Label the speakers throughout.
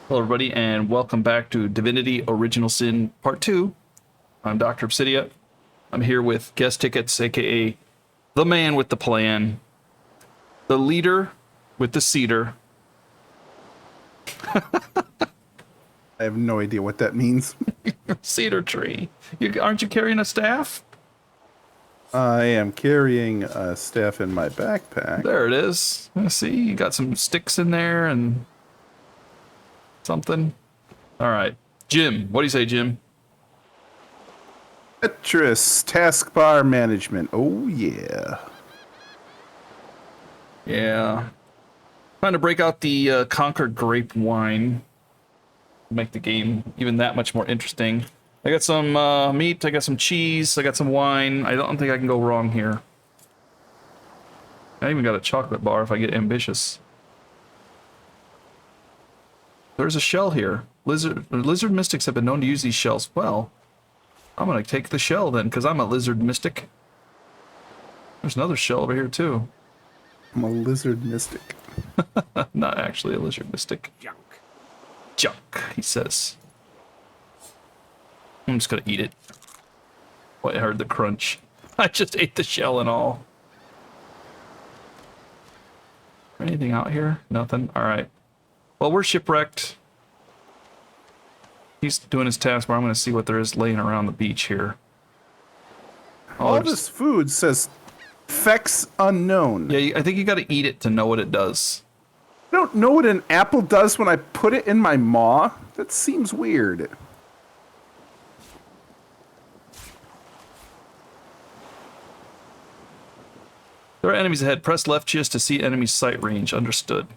Speaker 1: Hello, everybody, and welcome back to Divinity Original Sin Part 2. I'm Dr. Obsidia. I'm here with Guest Tickets, aka the man with the plan, the leader with the cedar.
Speaker 2: I have no idea what that means.
Speaker 1: Cedar tree. Aren't you carrying a staff?
Speaker 2: I am carrying a staff in my backpack.
Speaker 1: There it is. See, you got some sticks in there and something. All right. Jim, what do you say, Jim?
Speaker 2: Tetris taskbar management. Oh, yeah.
Speaker 1: Yeah. Trying to break out the Conquered Grape Wine. Make the game even that much more interesting. I got some meat, I got some cheese, I got some wine. I don't think I can go wrong here. I even got a chocolate bar if I get ambitious. There's a shell here. Lizard mystics have been known to use these shells. Well, I'm gonna take the shell then, because I'm a lizard mystic. There's another shell over here too.
Speaker 2: I'm a lizard mystic.
Speaker 1: Not actually a lizard mystic. Junk, he says. I'm just gonna eat it. Boy, I heard the crunch. I just ate the shell and all. Anything out here? Nothing? Alright. Well, we're shipwrecked. He's doing his task, but I'm gonna see what there is laying around the beach here.
Speaker 2: All this food says effects unknown.
Speaker 1: Yeah, I think you gotta eat it to know what it does.
Speaker 2: I don't know what an apple does when I put it in my maw. That seems weird.
Speaker 1: There are enemies ahead. Press left just to see enemy sight range. Understood.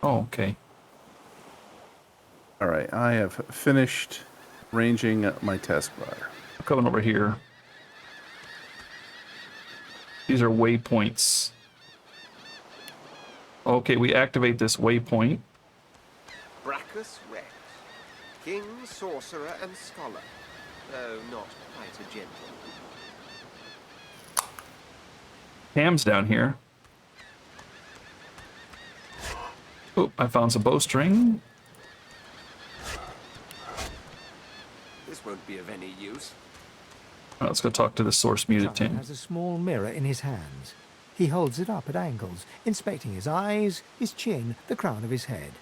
Speaker 1: Oh, okay.
Speaker 2: All right, I have finished ranging my taskbar.
Speaker 1: I'm coming over here. These are waypoints. Okay, we activate this waypoint.
Speaker 3: Brachus Rex, King, Sorcerer, and Scholar, though not quite a gentleman.
Speaker 1: Ham's down here. Oh, I found some bowstring.
Speaker 3: This won't be of any use.
Speaker 1: Right, let's go talk to the source muted
Speaker 4: Child
Speaker 1: team.
Speaker 4: has a small mirror in his hands. He holds it up at angles, inspecting his eyes, his chin, the crown of his head.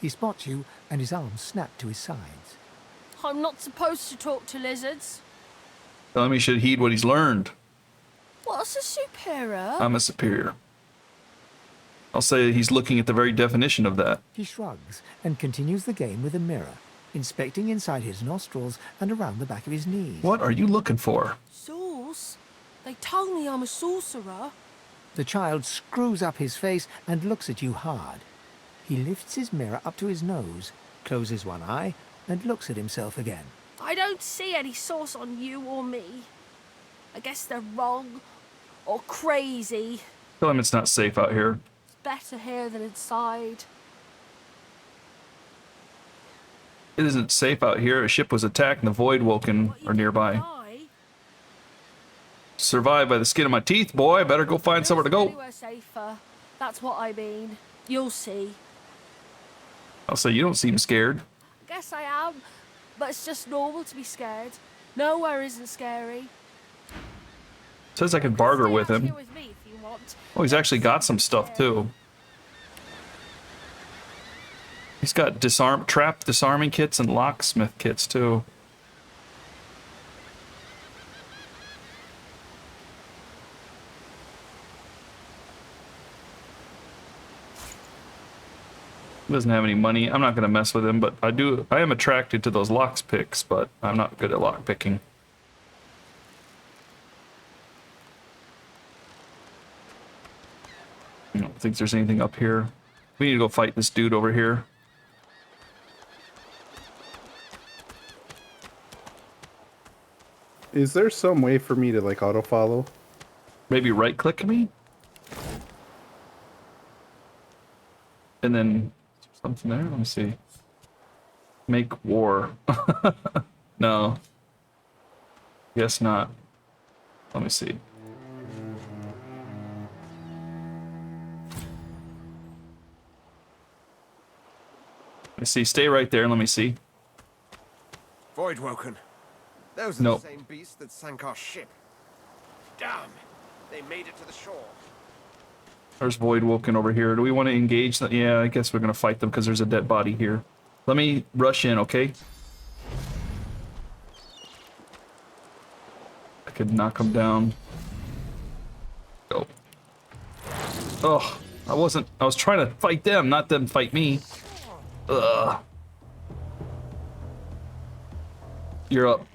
Speaker 4: He spots you, and his arms snap to his sides.
Speaker 5: I'm not supposed to talk to lizards.
Speaker 1: Tell him he should heed what he's learned.
Speaker 5: What's a superior?
Speaker 1: I'm a superior. I'll say he's looking at the very definition of that.
Speaker 4: He shrugs and continues the game with a mirror, inspecting inside his nostrils and around the back of his knees.
Speaker 1: What are you looking for?
Speaker 5: Sauce? They told me I'm a sorcerer.
Speaker 4: The child screws up his face and looks at you hard. He lifts his mirror up to his nose, closes one eye, and looks at himself again.
Speaker 5: I don't see any sauce on you or me. I guess they're wrong or crazy.
Speaker 1: Tell him it's not safe out here.
Speaker 5: It's better here than inside.
Speaker 1: It isn't safe out here. A ship was attacked and the void woken
Speaker 5: What, you
Speaker 1: or nearby.
Speaker 5: die?
Speaker 1: Survived by the skin of my teeth, boy. I better go find somewhere to go.
Speaker 5: Anywhere safer. That's what I mean. You'll see.
Speaker 1: I'll say you don't seem scared.
Speaker 5: I guess I am, but it's just normal to be scared. Nowhere isn't scary.
Speaker 1: Says I can barter with
Speaker 5: Stay out
Speaker 1: him.
Speaker 5: here with me if you want.
Speaker 1: Oh, he's actually got some stuff too. He's got trap disarming kits and locksmith kits too. He doesn't have any money. I'm not gonna mess with him, but I am attracted to those locks picks, but I'm not good at lock picking. I don't think there's anything up here. We need to go fight this dude over here.
Speaker 2: Is there some way for me to, like, auto-follow?
Speaker 1: Maybe right click me? And then something there? Let me see. Make war. No. Guess not. Let me see. Let me see. Stay right there and let me see.
Speaker 3: Voidwoken. Those are
Speaker 1: Nope.
Speaker 3: the same beasts that sank our ship. Damn! They made it to the shore.
Speaker 1: There's Voidwoken over here. Do we want to engage them? Yeah, I guess we're going to fight them because there's a dead body here. Let me rush in, okay? I could knock them down. Go. Oh, I was trying to fight them, not them fight me. Ugh. You're up.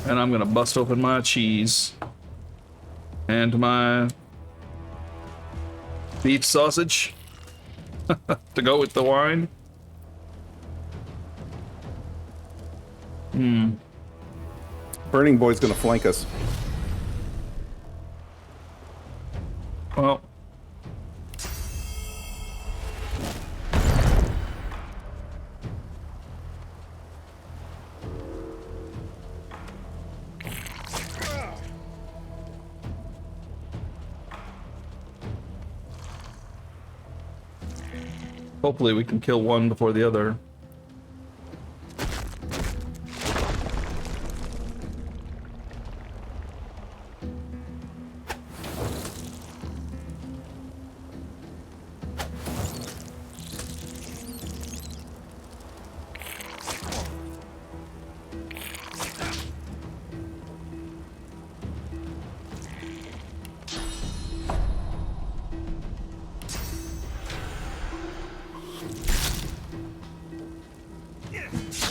Speaker 1: And I'm gonna bust open my cheese. And my beef sausage. To go with the wine.
Speaker 2: Burning Boy's gonna flank us.
Speaker 1: Well. Hopefully we can kill one before the other.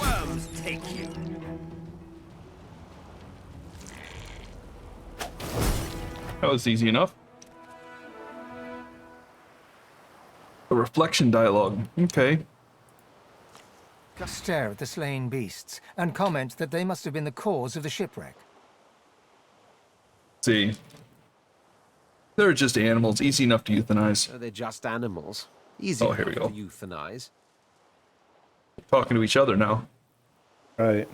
Speaker 3: Worms take you.
Speaker 1: That was easy enough. A reflection dialogue. Okay.
Speaker 4: Stare at the slain beasts and comment that they must have been the cause of the shipwreck.
Speaker 1: See. They're just animals, easy enough to euthanize.
Speaker 3: So they're just animals. Easy
Speaker 1: Oh, here we
Speaker 3: to
Speaker 1: go.
Speaker 3: euthanize.
Speaker 1: Talking to each other now.
Speaker 2: Right.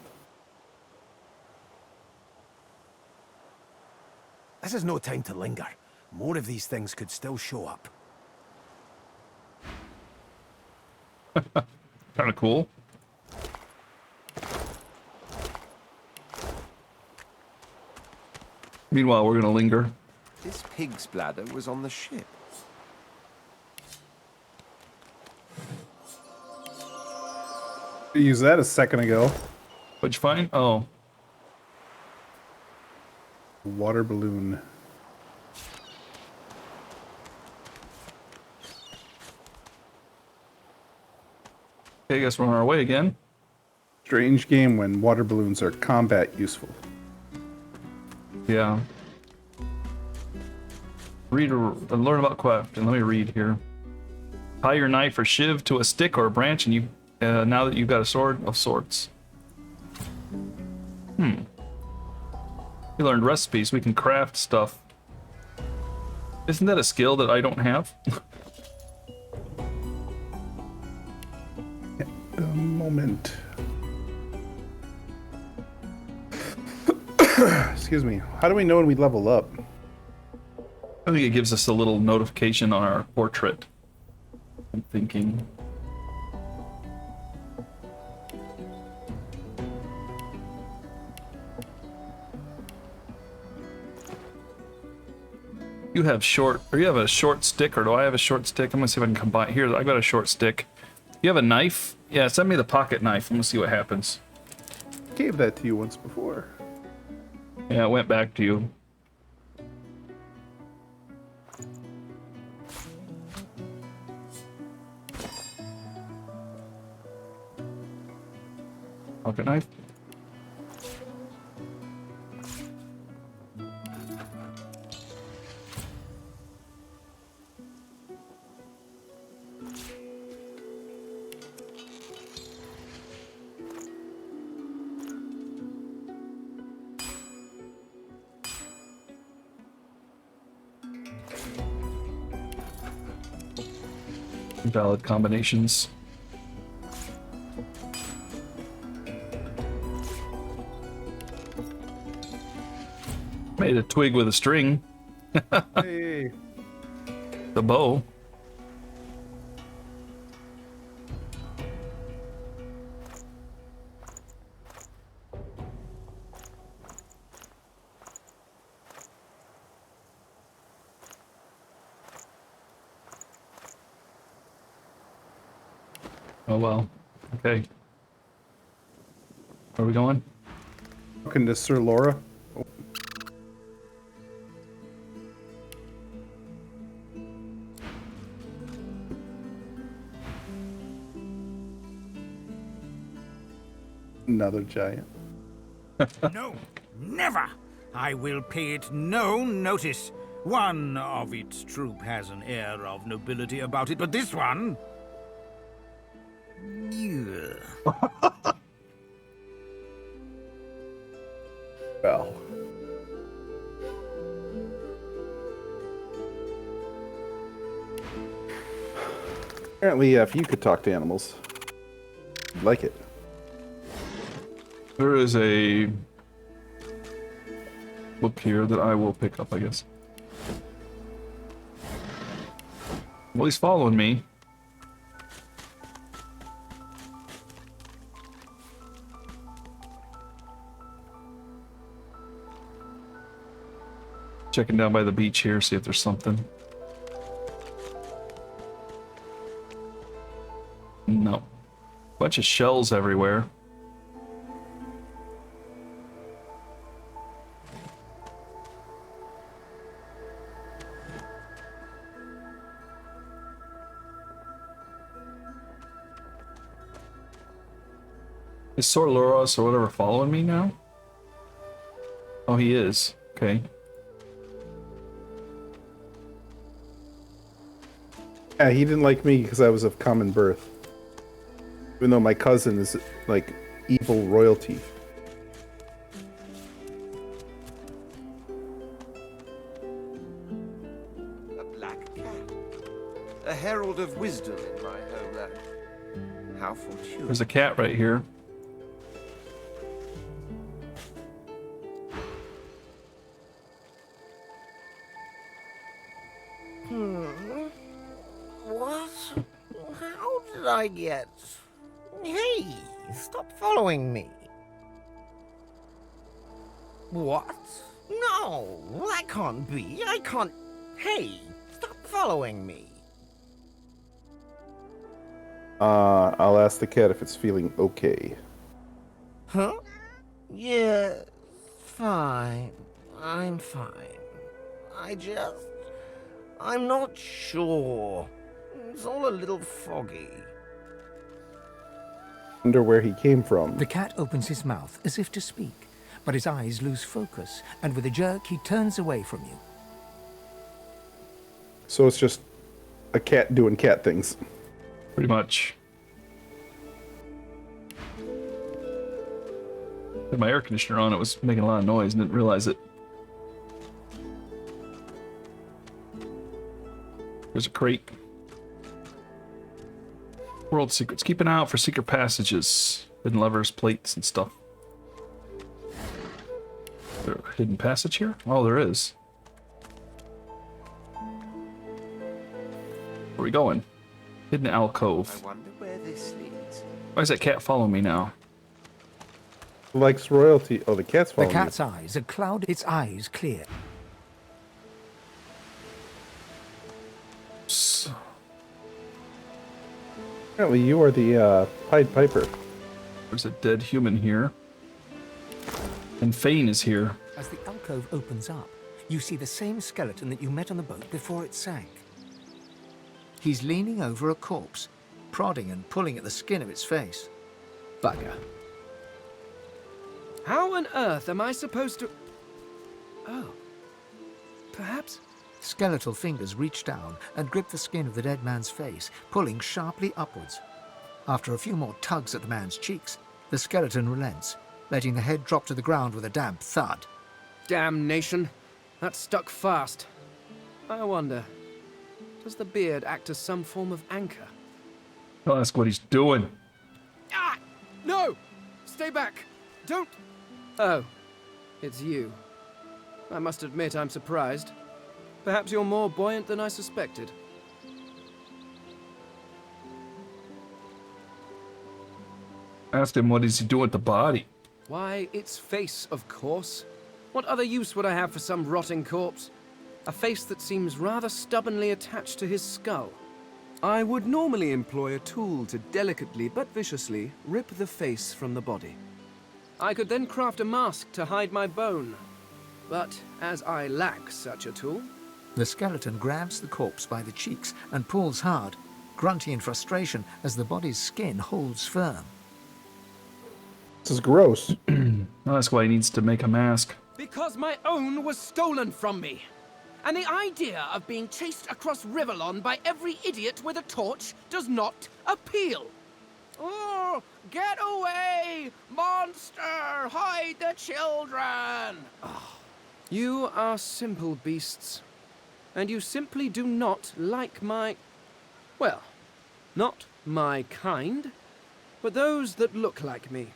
Speaker 6: This is no time to linger. More of these things could still show up.
Speaker 1: Kind of cool. Meanwhile, we're gonna linger.
Speaker 3: This pig's bladder was on the ship.
Speaker 2: We used that a second ago.
Speaker 1: What'd you find? Oh,
Speaker 2: Water balloon.
Speaker 1: okay, I guess we're on our way again.
Speaker 2: Strange game when water balloons are combat useful.
Speaker 1: Yeah. Read or learn about craft, and let me read here. Tie your knife or shiv to a stick or a branch, and you now that you've got a sword of sorts. We learned recipes. We can craft stuff. Isn't that a skill that I don't have?
Speaker 2: A moment. Excuse me. How do we know when we level up?
Speaker 1: I think it gives us a little notification on our portrait. I'm thinking. You have short, or you have a short stick, or do I have a short stick? I'm gonna see if I can combine. Here, I got a short stick. You have a knife? Yeah, send me the pocket knife. I'm gonna see what happens.
Speaker 2: Gave that to you once before.
Speaker 1: Yeah, it went back to you. Pocket knife. Valid combinations. Made a twig with a string.
Speaker 2: Hey.
Speaker 1: The bow. Oh well. Okay. Where are we going?
Speaker 2: Talking to Sir Laura. Oh. Another giant.
Speaker 7: No, never! I will pay it no notice. One of its troop has an air of nobility about it, but this one... Ugh.
Speaker 2: Well. Apparently, if you could talk to animals, you'd like it.
Speaker 1: There is a book here that I will pick up, I guess. Well, he's following me. Checking down by the beach here, see if there's something. No. Bunch of shells everywhere. Is Sorloros or whatever following me now? Oh, he is. Okay.
Speaker 2: Yeah, he didn't like me because I was of common birth. Even though my cousin is, like, evil royalty.
Speaker 3: A black cat. A herald of wisdom in my homeland. How fortunate.
Speaker 1: There's a cat right here.
Speaker 8: What? How did I get... Hey, stop following me. What? No, that can't be. I can't... Hey, stop following me.
Speaker 2: I'll ask the cat if it's feeling okay.
Speaker 8: Huh? Yeah, fine. I'm fine. I'm not sure. It's all a little foggy.
Speaker 2: Wonder where he came from.
Speaker 4: The cat opens his mouth as if to speak, but his eyes lose focus, and with a jerk he turns away from you.
Speaker 2: So it's just a cat doing cat things.
Speaker 1: Pretty much. Had my air conditioner on, it was making a lot of noise and didn't realize it. There's a crate. World secrets. Keep an eye out for secret passages, hidden levers, plates, and stuff. Is there a hidden passage here? Oh, there is. Where are we going? Hidden alcove.
Speaker 3: I wonder where this leads.
Speaker 1: Why is that cat following me now?
Speaker 2: Likes royalty. Oh, the cat's
Speaker 4: The
Speaker 2: following
Speaker 4: cat's eyes are clouded, its eyes clear.
Speaker 2: Apparently you are the Pied Piper.
Speaker 1: There's a dead human here. And Fane is here.
Speaker 4: As the alcove opens up, you see the same skeleton that you met on the boat before it sank. He's leaning over a corpse, prodding and pulling at the skin of its face.
Speaker 9: Bugger. How on earth am I supposed to... Oh. Perhaps...
Speaker 4: Skeletal fingers reach down and grip the skin of the dead man's face, pulling sharply upwards. After a few more tugs at the man's cheeks, the skeleton relents, letting the head drop to the ground with a damp thud.
Speaker 9: Damnation. That stuck fast. I wonder, does the beard act as some form of anchor?
Speaker 1: I'll ask what he's doing.
Speaker 9: Ah! No! Stay back! Don't... Oh. It's you. I must admit I'm surprised. Perhaps you're more buoyant than I suspected.
Speaker 1: Asked him what is he doing with the body.
Speaker 9: Why, its face, of course. What other use would I have for some rotting corpse? A face that seems rather stubbornly attached to his skull. I would normally employ a tool to delicately but viciously rip the face from the body. I could then craft a mask to hide my bone. But as I lack such a tool...
Speaker 4: The skeleton grabs the corpse by the cheeks and pulls hard, grunting in frustration as the body's skin holds firm.
Speaker 2: This is gross.
Speaker 1: Well, that's why he needs to make a mask.
Speaker 7: Because my own was stolen from me. And the idea of being chased across Rivellon by every idiot with a torch does not appeal. Oh, get away! Monster! Hide the children!
Speaker 9: You are simple beasts. And you simply do not like my... well, not my kind, but those that look like me.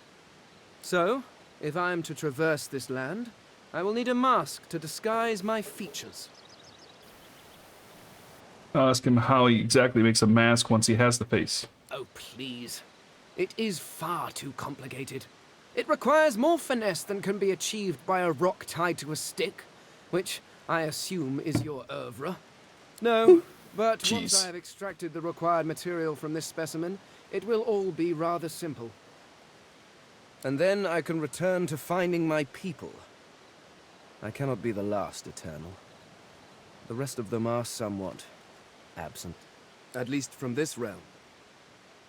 Speaker 9: So, if I am to traverse this land, I will need a mask to disguise my features.
Speaker 1: I'll ask him how he exactly makes a mask once he has the face.
Speaker 9: Oh, please. It is far too complicated. It requires more finesse than can be achieved by a rock tied to a stick, which I assume is your oeuvre. No, but once I have extracted the required material from this specimen, it will all be rather simple. And then I can return to finding my people. I cannot be the last Eternal. The rest of them are somewhat absent. At least from this realm.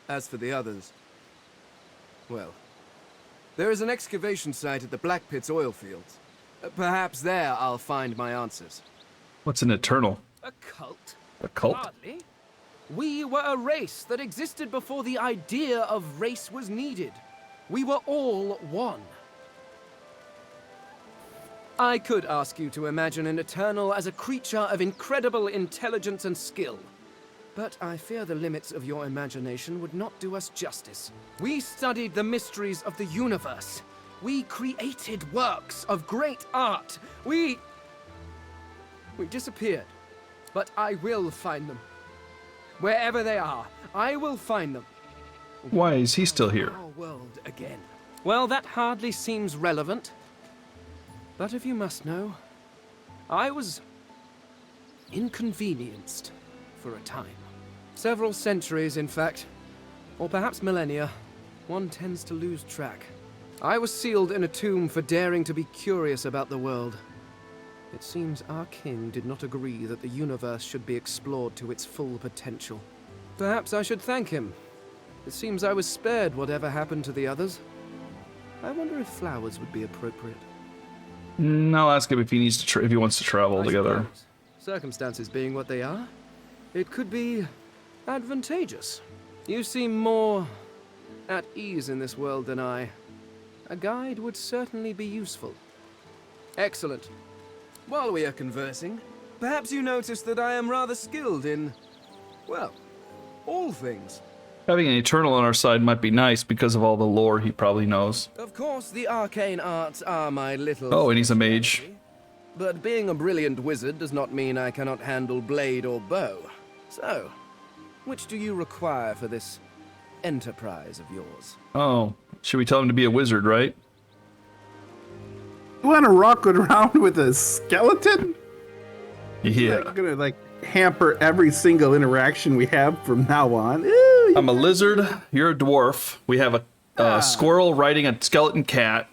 Speaker 9: As for the others, well, there is an excavation site at the Black Pit's oil fields. Perhaps there I'll find my answers.
Speaker 1: What's an Eternal?
Speaker 9: A cult?
Speaker 1: A cult?
Speaker 9: Hardly. We were a race that existed before the idea of race was needed. We were all one. I could ask you to imagine an Eternal as a creature of incredible intelligence and skill. But I fear the limits of your imagination would not do us justice. We studied the mysteries of the universe. We created works of great art. We disappeared. But I will find them. Wherever they are, I will find them.
Speaker 1: Why is he still here?
Speaker 9: Our world again. Well, that hardly seems relevant. But if you must know, I was inconvenienced for a time. Several centuries, in fact. Or perhaps millennia. One tends to lose track. I was sealed in a tomb for daring to be curious about the world. It seems our king did not agree that the universe should be explored to its full potential. Perhaps I should thank him. It seems I was spared whatever happened to the others. I wonder if flowers would be appropriate.
Speaker 1: I'll ask him if he needs to if he wants to travel together.
Speaker 9: Suppose, circumstances being what they are, it could be advantageous. You seem more at ease in this world than I. A guide would certainly be useful. Excellent. While we are conversing, perhaps you notice that I am rather skilled in, well, all things.
Speaker 1: Having an Eternal on our side might be nice because of all the lore he probably knows.
Speaker 9: Of course, the arcane arts are my little...
Speaker 1: Oh, and he's a mage.
Speaker 9: But being a brilliant wizard does not mean I cannot handle blade or bow. So, which do you require for this enterprise of yours?
Speaker 1: Oh, should we tell him to be a wizard, right?
Speaker 2: You want to rock around with a skeleton?
Speaker 1: Yeah.
Speaker 2: Like, gonna like hamper every single interaction we have from now on. Ew,
Speaker 1: I'm a lizard. You're a dwarf. We have a squirrel riding a skeleton cat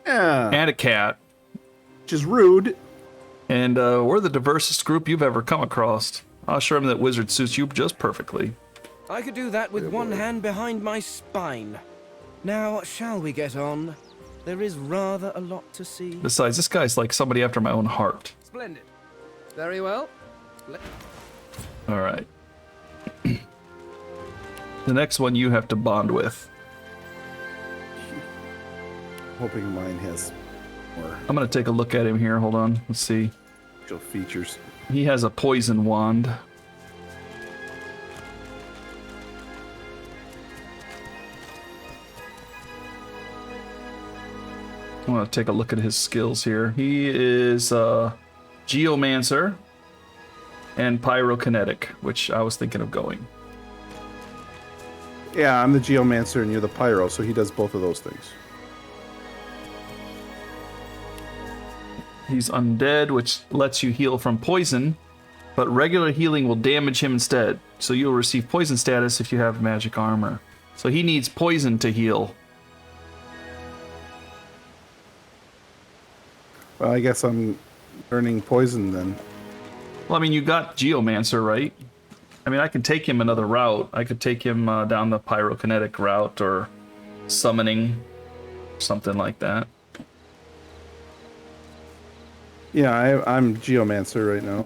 Speaker 2: yeah,
Speaker 1: and a cat.
Speaker 2: which is rude.
Speaker 1: And we're the diversest group you've ever come across. I'll show him that wizard suits you just perfectly.
Speaker 9: I could do that with one hand behind my spine. Now, shall we get on? There is rather a lot to see.
Speaker 1: Besides, this guy's like somebody after my own heart.
Speaker 9: Splendid. Very well.
Speaker 1: All right. The next one you have to bond with.
Speaker 2: Hoping mine has more
Speaker 1: I'm going to take a look at him here. Hold on. Let's see.
Speaker 2: special features.
Speaker 1: He has a poison wand. I want to take a look at his skills here. He is Geomancer and Pyrokinetic, which I was thinking of going.
Speaker 2: Yeah, I'm the Geomancer and you're the Pyro, so he does both of those things.
Speaker 1: He's Undead, which lets you heal from poison. but regular healing will damage him instead. So you'll receive poison status if you have magic armor. So he needs poison to heal.
Speaker 2: Well, I guess I'm learning poison then.
Speaker 1: Well, I mean, you got Geomancer, right? I mean, I could take him another route. I could take him down the pyrokinetic route or summoning, something like that.
Speaker 2: Yeah, I'm Geomancer right now.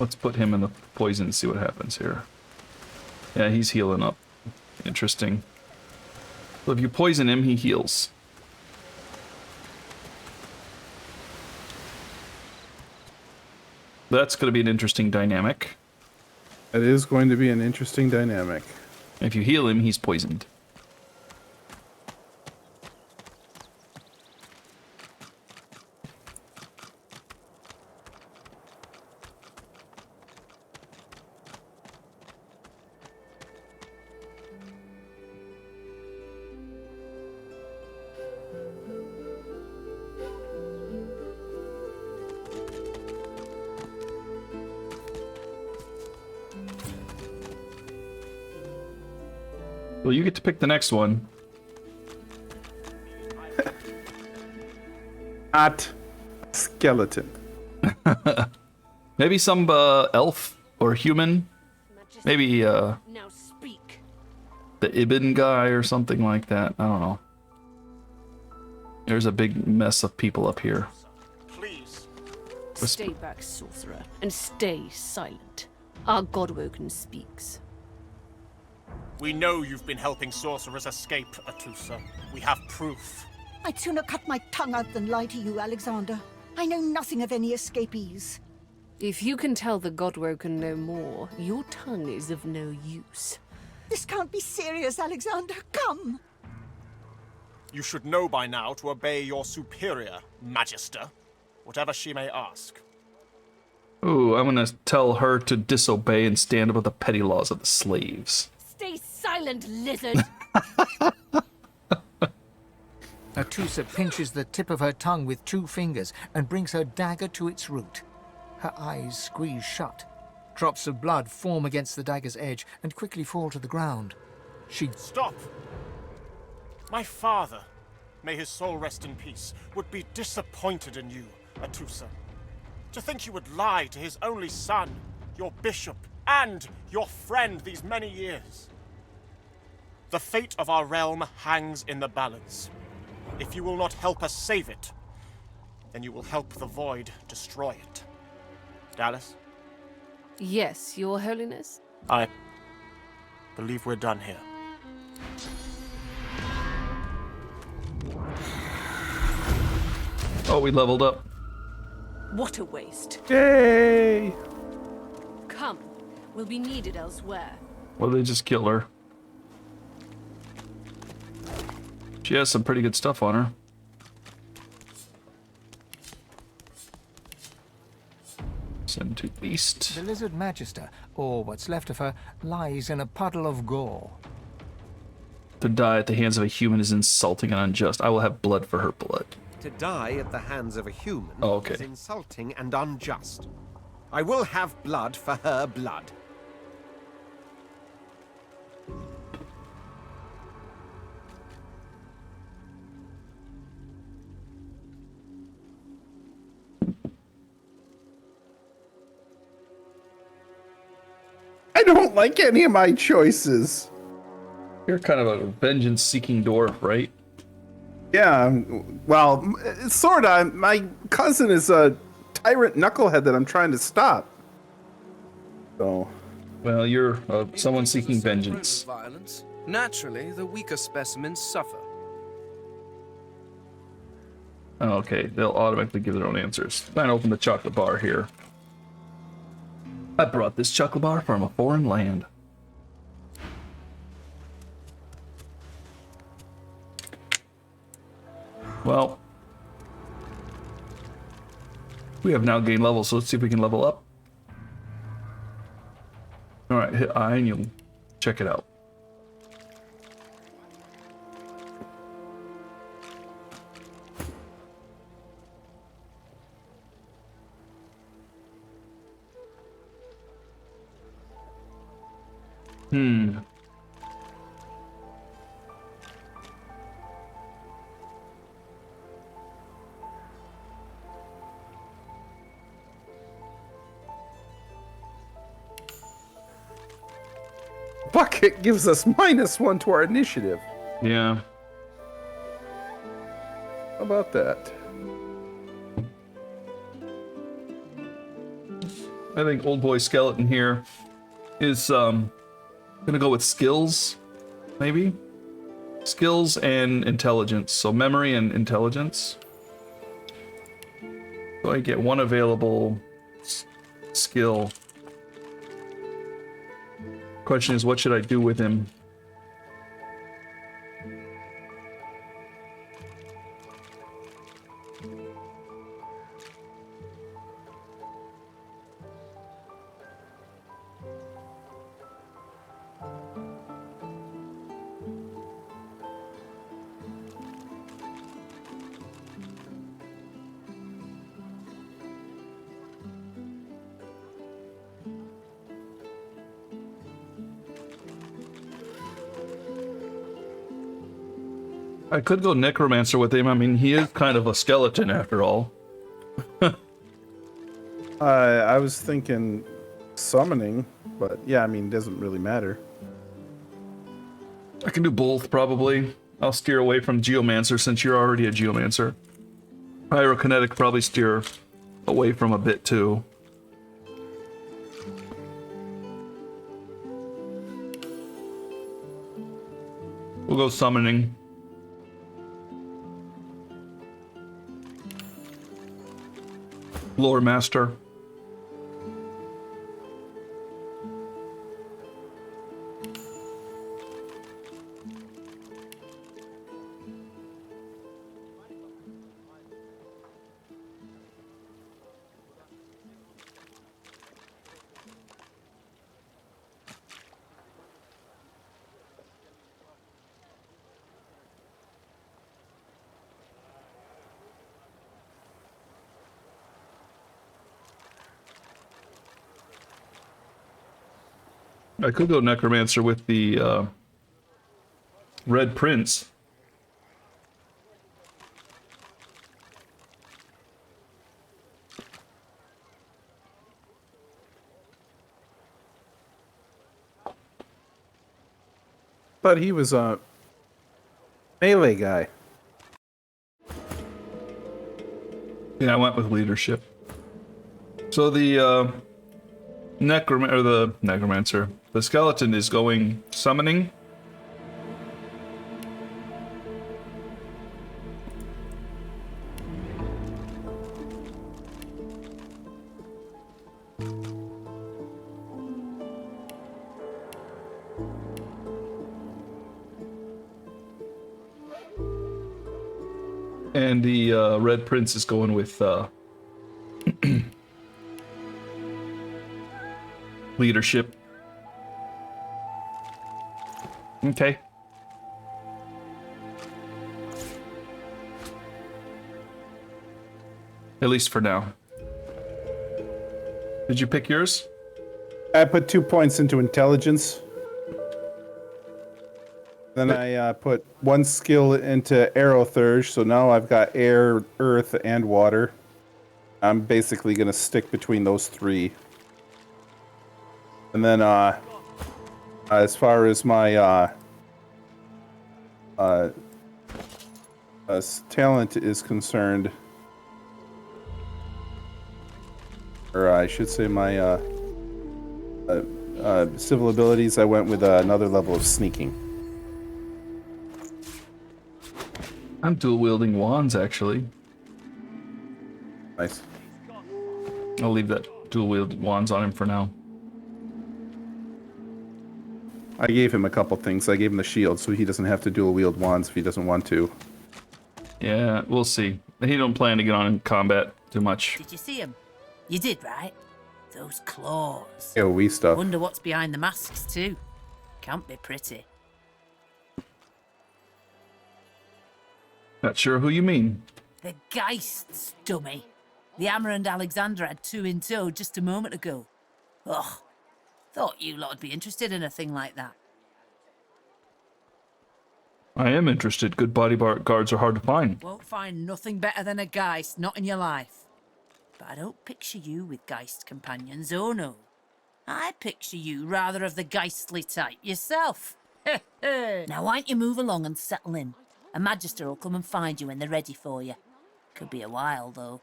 Speaker 1: Let's put him in the poison and see what happens here. Yeah, he's healing up. Interesting. So if you poison him, he heals. That's going to be an interesting dynamic.
Speaker 2: It is going to be an interesting dynamic.
Speaker 1: If you heal him, he's poisoned. Well, you get to pick the next one.
Speaker 2: Not skeleton.
Speaker 1: Maybe some elf or human. Maybe
Speaker 5: Now speak.
Speaker 1: the Ibn guy or something like that. I don't know. There's a big mess of people up here.
Speaker 3: Please.
Speaker 5: Stay back, sorcerer, and stay silent. Our Godwoken speaks.
Speaker 10: We know you've been helping sorcerers escape, Atusa. We have proof.
Speaker 11: I'd sooner cut my tongue out than lie to you, Alexander. I know nothing of any escapees.
Speaker 5: If you can tell the Godwoken no more, your tongue is of no use.
Speaker 11: This can't be serious, Alexander. Come!
Speaker 10: You should know by now to obey your superior, Magister, whatever she may ask.
Speaker 1: Ooh, I'm gonna tell her to disobey and stand up with the petty laws of the slaves.
Speaker 5: Stay silent, lizard!
Speaker 4: Atusa pinches the tip of her tongue with 2 fingers and brings her dagger to its root. Her eyes squeeze shut. Drops of blood form against the dagger's edge and quickly fall to the ground. She...
Speaker 10: Stop! My father, may his soul rest in peace, would be disappointed in you, Atusa. To think you would lie to his only son, your bishop, and your friend these many years. The fate of our realm hangs in the balance. If you will not help us save it, then you will help the Void destroy it. Dallas?
Speaker 5: Yes, Your Holiness?
Speaker 10: I believe we're done here.
Speaker 1: Oh, we leveled up.
Speaker 5: What a waste.
Speaker 2: Yay!
Speaker 5: Come, we'll be needed elsewhere.
Speaker 1: Well, they just kill her. She has some pretty good stuff on her. Send to east.
Speaker 4: The Lizard Magister, or what's left of her, lies in a puddle of gore.
Speaker 1: To die at the hands of a human is insulting and unjust. I will have blood for her blood.
Speaker 3: To die at the hands of a human
Speaker 1: Oh, okay.
Speaker 3: is insulting and unjust. I will have blood for her blood.
Speaker 2: I don't like any of my choices.
Speaker 1: You're kind of a vengeance-seeking dwarf, right?
Speaker 2: Yeah, well, sorta. My cousin is a tyrant knucklehead that I'm trying to stop. So...
Speaker 1: Well, you're someone seeking
Speaker 9: Celebrate
Speaker 1: vengeance.
Speaker 9: Violence. Naturally, the weaker specimens suffer.
Speaker 1: Oh, okay, they'll automatically give their own answers. Trying to open the chocolate bar here. I brought this chocolate bar from a foreign land. Well, We have now gained levels, so let's see if we can level up. Alright, hit I and you'll check it out.
Speaker 2: Bucket gives us -1 to our initiative.
Speaker 1: Yeah.
Speaker 2: How about that?
Speaker 1: I think old boy skeleton here is gonna go with skills, maybe? Skills and intelligence. So memory and intelligence. So I get one available skill. Question is, what should I do with him? I could go necromancer with him. I mean, he is kind of a skeleton after all.
Speaker 2: I was thinking summoning, but yeah, I mean, it doesn't really matter.
Speaker 1: I can do both, probably. I'll steer away from geomancer since you're already a geomancer. Pyrokinetic probably steer away from a bit too. We'll go summoning. Lore master. I could go necromancer with the Red Prince.
Speaker 2: But he was a melee guy.
Speaker 1: Yeah, I went with leadership. So the necromancer. The skeleton is going summoning. And the Red Prince is going with leadership. Okay. At least for now. Did you pick yours?
Speaker 2: I put 2 points into intelligence. Then I put 1 skill into aerothurge, so now I've got air, earth, and water. I'm basically going to stick between those 3. And then as far as my talent is concerned, or I should say my civil abilities, I went with another level of sneaking.
Speaker 1: I'm dual wielding wands actually.
Speaker 2: Nice.
Speaker 1: I'll leave that dual wielded wands on him for now.
Speaker 2: I gave him a couple things. I gave him the shield so he doesn't have to dual wield wands if he doesn't want to.
Speaker 1: Yeah, we'll see. He don't plan to get on in combat Too much.
Speaker 12: Did you see him? You did, right? Those claws.
Speaker 2: AoE stuff.
Speaker 12: Wonder what's behind the masks, too. Can't be pretty.
Speaker 1: Not sure who you mean.
Speaker 12: The Geists, dummy. The Hammer and Alexander had 2 in tow just a moment ago. Ugh. Thought you lot would be interested in a thing like that.
Speaker 1: I am interested. Good bodyguards are hard to find.
Speaker 12: Won't find nothing better than a Geist, not in your life. But I don't picture you with Geist companions, oh no. I picture you rather of the Geistly type yourself. Now why don't you move along and settle in? A Magister will come and find you when they're ready for you. Could be a while, though.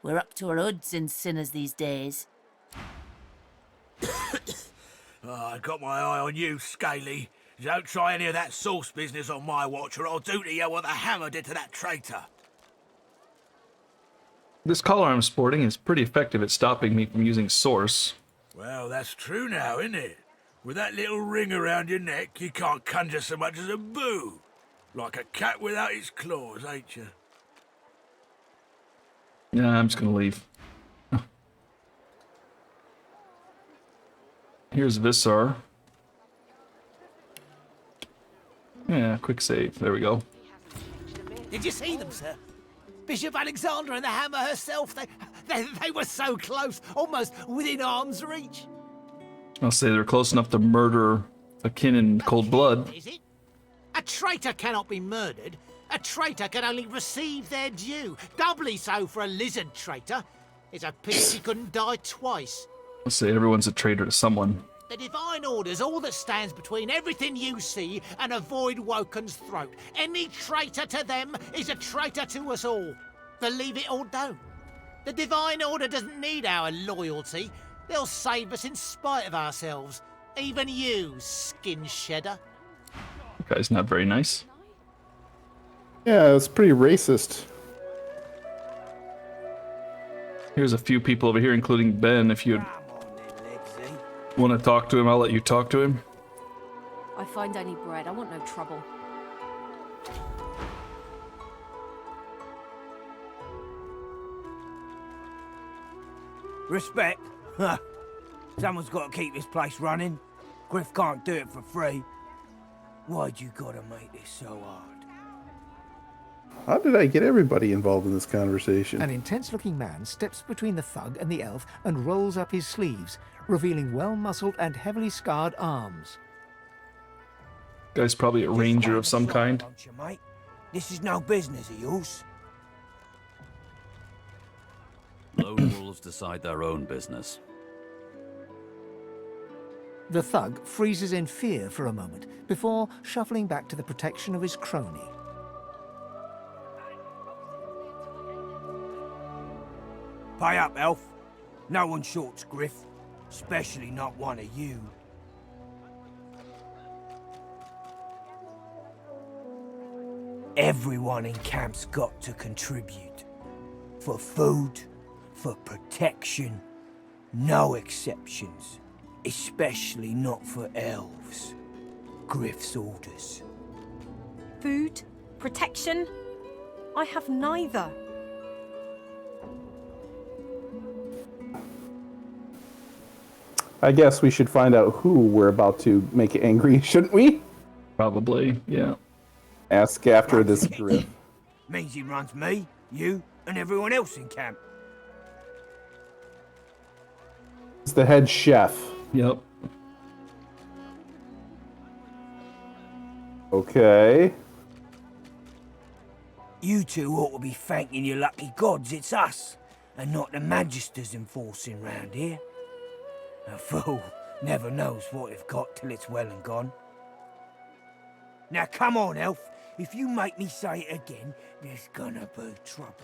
Speaker 12: We're up to our hoods in sinners these days.
Speaker 13: I got my eye on you, Scaly. Don't try any of that sauce business on my watch, or I'll do to you what the hammer did to that traitor.
Speaker 1: This collar I'm sporting is pretty effective at stopping me from using source.
Speaker 13: Well, that's true now, isn't it? With that little ring around your neck, you can't conjure so much as a boo. Like a cat without its claws, ain't you?
Speaker 1: Yeah, I'm just gonna leave. Here's Visar. Yeah, quick save. There we go.
Speaker 6: Did you see them, sir? Bishop Alexander and the hammer herself, they were so close, almost within arm's reach.
Speaker 1: I'll say they're close enough to murder a kin in cold blood.
Speaker 6: Is it? A traitor cannot be murdered. A traitor can only receive their due. Doubly so for a lizard traitor. It's a pity he couldn't die twice.
Speaker 1: I'll say everyone's a traitor to someone.
Speaker 6: The Divine Order's all that stands between everything you see and a Void Woken's throat. Any traitor to them is a traitor to us all. Believe it or don't. The Divine Order doesn't need our loyalty. They'll save us in spite of ourselves. Even you, skin shedder.
Speaker 1: That guy's not very nice.
Speaker 2: Yeah, it's pretty racist.
Speaker 1: Here's a few people over here, including Ben. If you want to talk to him, I'll let you talk to him.
Speaker 5: I find any bread. I want no trouble.
Speaker 8: Respect? Huh. Someone's got to keep this place running. Griff can't do it for free. Why'd you gotta make this so hard?
Speaker 2: How did I get everybody involved in this conversation?
Speaker 4: An intense-looking man steps between the thug and the elf and rolls up his sleeves, revealing well-muscled and heavily scarred arms.
Speaker 1: Guy's probably a ranger of some kind.
Speaker 8: Don't you, mate? This is no business of yours.
Speaker 14: Lone wolves decide their own business.
Speaker 4: The thug freezes in fear for a moment before shuffling back to the protection of his crony.
Speaker 8: Pay up, elf. No one shorts Griff, especially not one of you. Everyone in camp's got to contribute. For food, for protection, no exceptions. Especially not for elves. Griff's orders.
Speaker 5: Food? Protection? I have neither.
Speaker 2: I guess we should find out who we're about to make angry, shouldn't we?
Speaker 1: Probably, yeah.
Speaker 2: Ask after this Griff.
Speaker 8: Means he runs me, you, and everyone else in camp.
Speaker 2: He's the head chef.
Speaker 1: Yep.
Speaker 2: Okay.
Speaker 8: You two ought to be thanking your lucky gods it's us, and not the Magisters enforcing round here. A fool never knows what they've got till it's well and gone. Now come on, elf. If you make me say it again, there's gonna be trouble.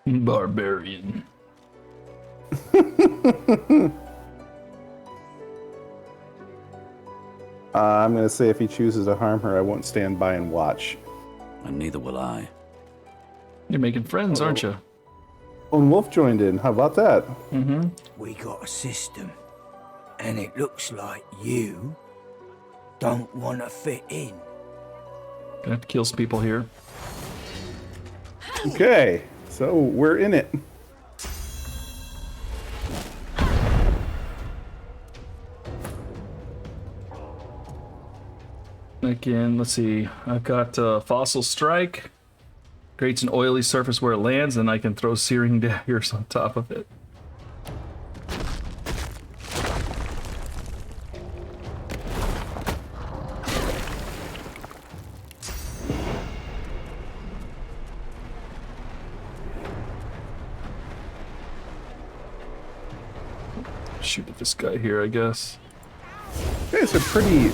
Speaker 1: Barbarian.
Speaker 2: I'm going to say if he chooses to harm her, I won't stand by and watch.
Speaker 14: And neither will I.
Speaker 1: You're making friends, aren't you?
Speaker 2: Lone Wolf joined in. How about that?
Speaker 1: Mm-hmm.
Speaker 8: We got a system, and it looks like you don't want to fit in.
Speaker 1: Gonna have to kill some people here.
Speaker 2: Okay. So we're in it.
Speaker 1: Again, let's see. I've got Fossil Strike. Creates an oily surface where it lands, and I can throw Searing Daggers on top of it. Shoot at this guy here, I guess.
Speaker 2: You guys are pretty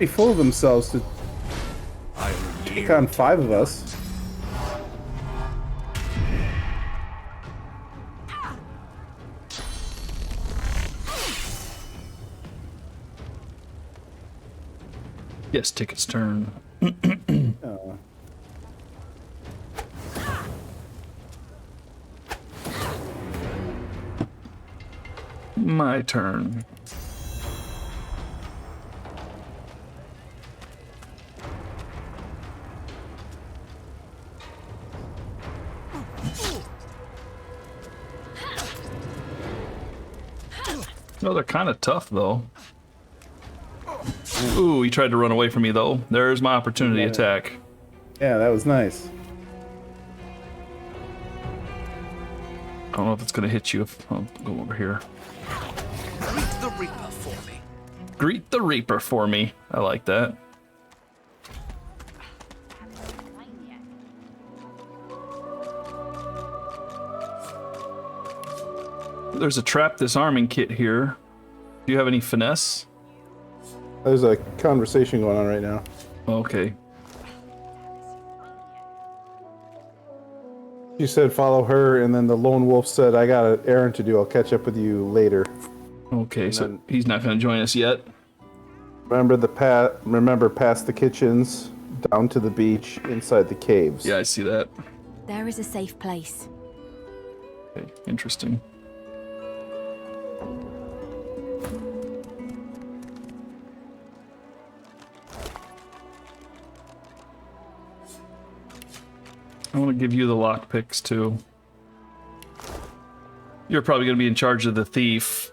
Speaker 2: full of themselves to take on 5 of us.
Speaker 1: Yes, Ticket's turn.
Speaker 2: Oh.
Speaker 1: My turn. No, they're kind of tough, though. Ooh, he tried to run away from me, though. There's my opportunity attack.
Speaker 2: Yeah, that was nice.
Speaker 1: I don't know if it's going to hit you if I'll go over here.
Speaker 7: Greet the Reaper for me.
Speaker 1: Greet the Reaper for me. I like that. There's a trap disarming kit here. Do you have any finesse?
Speaker 2: There's a conversation going on right now.
Speaker 1: Okay.
Speaker 2: She said follow her, and then the lone wolf said, I got an errand to do. I'll catch up with you later.
Speaker 1: Okay,
Speaker 2: And
Speaker 1: so
Speaker 2: then-
Speaker 1: he's not going to join us yet.
Speaker 2: Remember past the kitchens, down to the beach, inside the caves.
Speaker 1: Yeah, I see that.
Speaker 15: There is a safe place.
Speaker 1: Okay, interesting. I want to give you the lockpicks too. You're probably going to be in charge of the thief.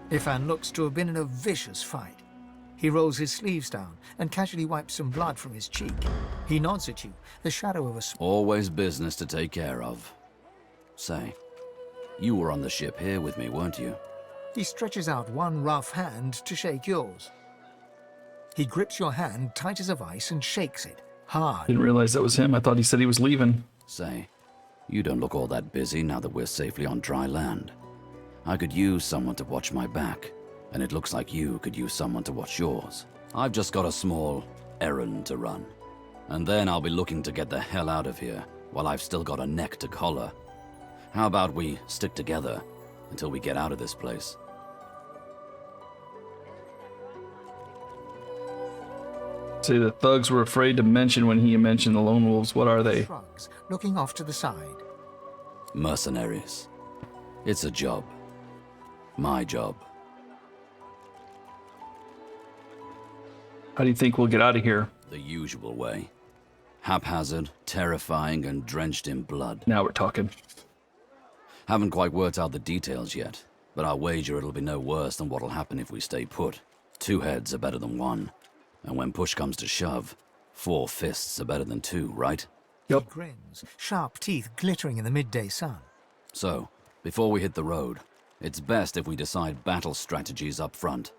Speaker 4: Ifan looks to have been in a vicious fight. He rolls his sleeves down and casually wipes some blood from his cheek. He nods at you, the shadow of a...
Speaker 14: Always business to take care of. Say, you were on the ship here with me, weren't you?
Speaker 4: He stretches out one rough hand to shake yours. He grips your hand tight as a vice and shakes it, hard.
Speaker 1: Didn't realize that was him. I thought he said he was leaving.
Speaker 14: Say, you don't look all that busy now that we're safely on dry land. I could use someone to watch my back, and it looks like you could use someone to watch yours. I've just got a small errand to run, and then I'll be looking to get the hell out of here while I've still got a neck to collar. How about we stick together until we get out of this place?
Speaker 1: Say the thugs were afraid to mention when he mentioned the lone wolves. What are they?
Speaker 4: Shrugs, looking off to the side.
Speaker 14: Mercenaries. It's a job. My job.
Speaker 1: How do you think we'll get out of here?
Speaker 14: The usual way. Haphazard, terrifying, and drenched in blood.
Speaker 1: Now we're talking.
Speaker 14: Haven't quite worked out the details yet, but I'll wager it'll be no worse than what'll happen if we stay put. 2 heads are better than 1. And when push comes to shove, 4 fists are better than 2, right?
Speaker 1: Yep.
Speaker 4: He grins, sharp teeth glittering in the midday sun.
Speaker 14: So, before we hit the road, it's best if we decide battle strategies up front.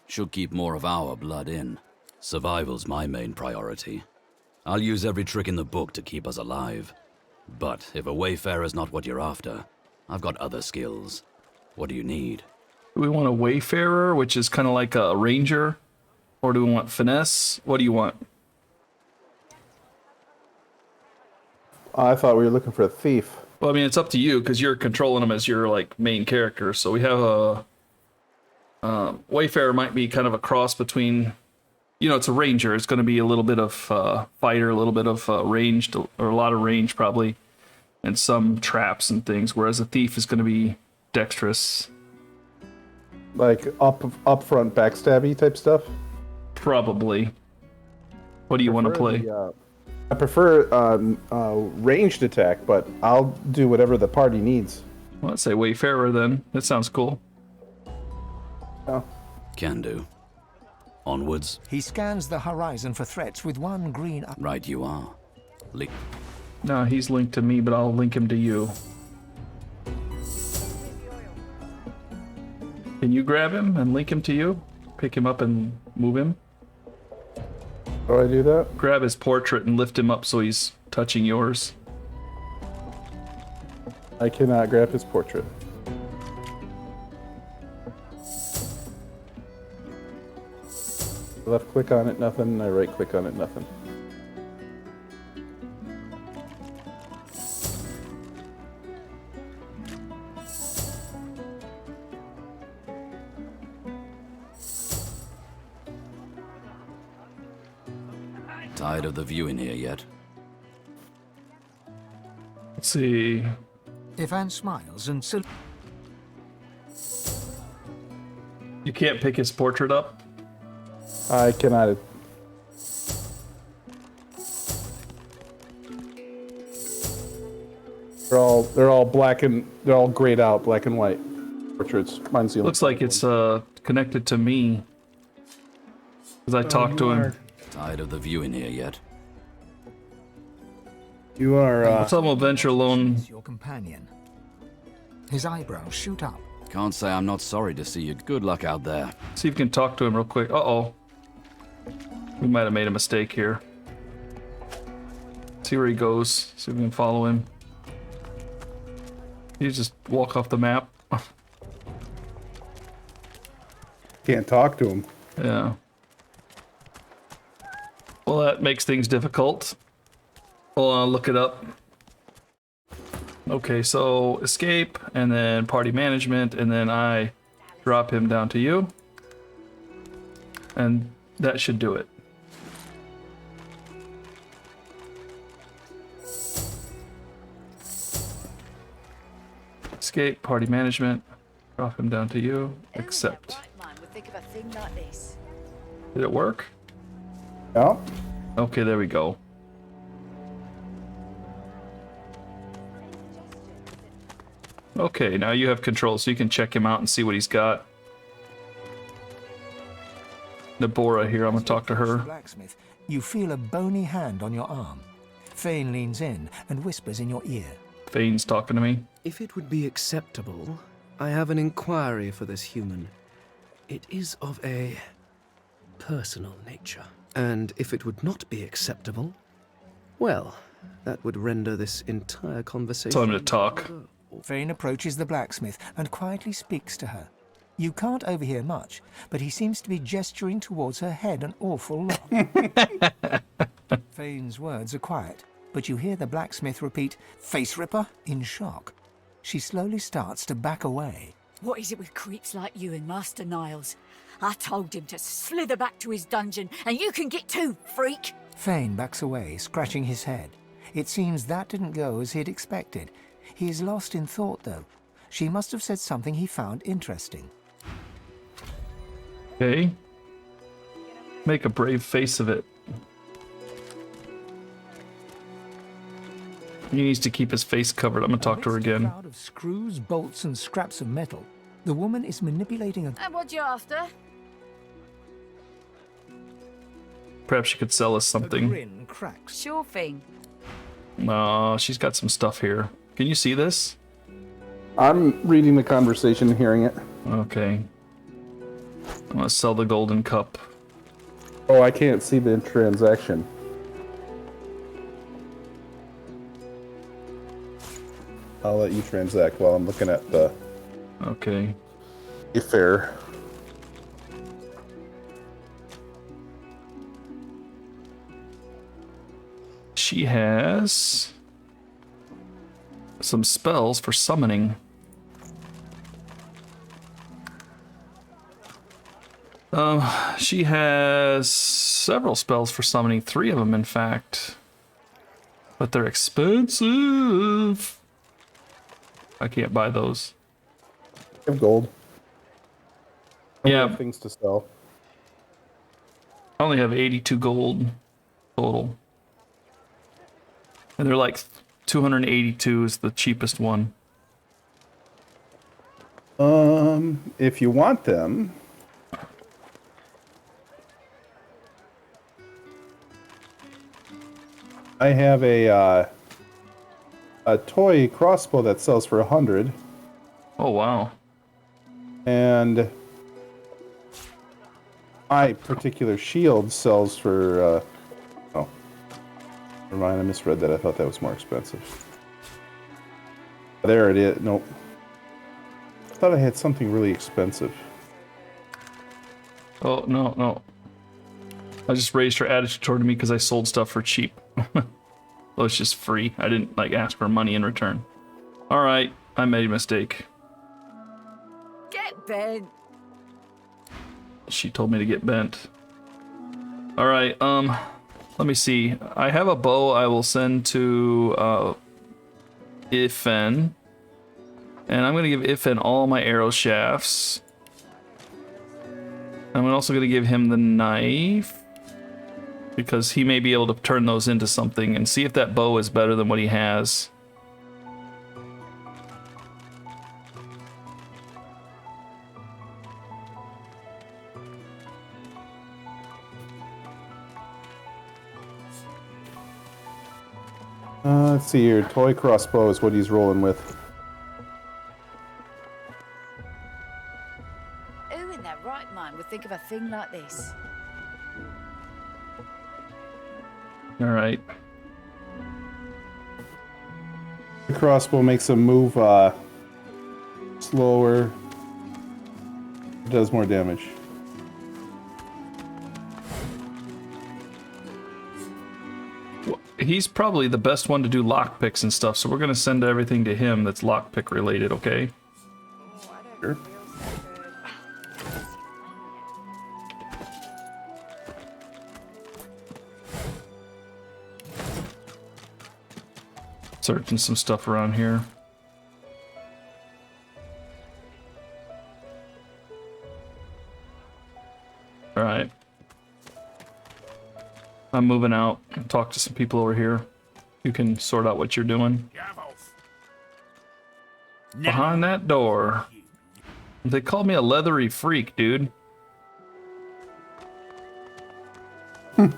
Speaker 14: Should keep more of our blood in. Survival's my main priority. I'll use every trick in the book to keep us alive. But if a wayfarer's not what you're after, I've got other skills. What do you need?
Speaker 1: Do we want a wayfarer, which is kind of like a ranger? Or do we want finesse? What do you want?
Speaker 2: I thought we were looking for a thief.
Speaker 1: Well, I mean, it's up to you because you're controlling them as your like main character. So we have a wayfarer might be kind of a cross between, you know, it's a ranger. It's going to be a little bit of fighter, a little bit of ranged, or a lot of range probably, and some traps and things. Whereas a thief is going to be dexterous,
Speaker 2: Like up front backstabby type stuff.
Speaker 1: probably. What do you want to play?
Speaker 2: I prefer ranged attack, but I'll do whatever the party needs.
Speaker 1: Well, let's say Wayfarer then. That sounds cool.
Speaker 2: Oh.
Speaker 14: Can do. Onwards.
Speaker 4: He scans the horizon for threats with one green up.
Speaker 14: Right you are.
Speaker 1: No, he's linked to me, but I'll link him to you. Can you grab him and link him to you? Pick him up and move him?
Speaker 2: How do I do that?
Speaker 1: Grab his portrait and lift him up so he's touching yours.
Speaker 2: I cannot grab his portrait. Left click on it, nothing. I right click on it, nothing.
Speaker 14: Tired of the view in here yet?
Speaker 1: Let's see.
Speaker 4: Ivan smiles and
Speaker 1: You can't pick his portrait up?
Speaker 2: I cannot. They're all black and they're all grayed out, black and white portraits. Mine's the only
Speaker 1: Looks like it's connected to me. Because I talked to him.
Speaker 14: Tired of the view in here yet?
Speaker 2: You are
Speaker 1: Some adventure alone.
Speaker 4: your companion. His eyebrows shoot up.
Speaker 14: Can't say I'm not sorry to see you. Good luck out there.
Speaker 1: See if we can talk to him real quick. Uh-oh. We might have made a mistake here. See where he goes. See if we can follow him. You just walk off the map.
Speaker 2: Can't talk to him.
Speaker 1: Yeah. Well, that makes things difficult. Hold on, I'll look it up. Okay, so escape, and then party management, and then I drop him down to you. And that should do it. Escape, party management, drop him down to you, accept. Did it work?
Speaker 2: Yeah.
Speaker 1: Okay, there we go. Okay, now you have control, so you can check him out and see what he's got. Deborah here, I'm gonna talk to her.
Speaker 4: Blacksmith, you feel a bony hand on your arm. Fane leans in and whispers in your ear.
Speaker 1: Fane's talking to me.
Speaker 9: If it would be acceptable, I have an inquiry for this human. It is of a personal nature. And if it would not be acceptable, well, that would render this entire conversation...
Speaker 1: Tell him to talk.
Speaker 4: Fane approaches the blacksmith and quietly speaks to her. You can't overhear much, but he seems to be gesturing towards her head an awful lot. Fane's words are quiet, but you hear the blacksmith repeat, "Face ripper," in shock. She slowly starts to back away.
Speaker 16: What is it with creeps like you and Master Niles? I told him to slither back to his dungeon, and you can get too, freak!
Speaker 4: Fane backs away, scratching his head. It seems that didn't go as he'd expected. He is lost in thought, though. She must have said something he found interesting.
Speaker 1: Okay. Make a brave face of it. He needs to keep his face covered. I'm gonna talk to her again.
Speaker 4: Amidst a crowd of screws, bolts, and scraps of metal, the woman is manipulating a...
Speaker 5: And what you after?
Speaker 1: Perhaps she could sell us something.
Speaker 4: grin cracks.
Speaker 16: Sure thing.
Speaker 1: No, she's got some stuff here. Can you see this?
Speaker 2: I'm reading the conversation and hearing it.
Speaker 1: Okay. I'm gonna sell the golden cup.
Speaker 2: Oh, I can't see the transaction. I'll let you transact while I'm looking at the...
Speaker 1: Okay.
Speaker 2: Fair.
Speaker 1: She has some spells for summoning. She has several spells for summoning, 3 of them in fact. But they're expensive. I can't buy those.
Speaker 2: I have gold. I
Speaker 1: Yeah.
Speaker 2: have things to sell.
Speaker 1: I only have 82 gold. total. And they're like 282 is the cheapest one.
Speaker 2: If you want them, I have a toy crossbow that sells for 100.
Speaker 1: Oh wow!
Speaker 2: And my particular shield sells for. Oh, never mind. I misread that. I thought that was more expensive. There it is. Nope. I thought I had something really expensive.
Speaker 1: Oh no, no! I just raised her attitude toward me because I sold stuff for cheap. Well, it's just free. I didn't like ask for money in return. All right, I made a mistake.
Speaker 16: Get bent.
Speaker 1: She told me to get bent. All right, let me see. I have a bow I will send to Ifen. And I'm gonna give Ifen all my arrow shafts. I'm also gonna give him the knife, because he may be able to turn those into something, and see if that bow is better than what he has.
Speaker 2: Let's see here. Toy crossbow is what he's rolling with.
Speaker 16: Who in their right mind would think of a thing like this?
Speaker 1: All right.
Speaker 2: The crossbow makes him move slower. It does more damage.
Speaker 1: He's probably the best one to do lockpicks and stuff, so we're gonna send everything to him that's lockpick related, okay?
Speaker 2: Sure.
Speaker 1: Searching some stuff around here. All right. I'm moving out and talk to some people over here. You can sort out what you're doing. Behind that door. They called me a leathery freak, dude. I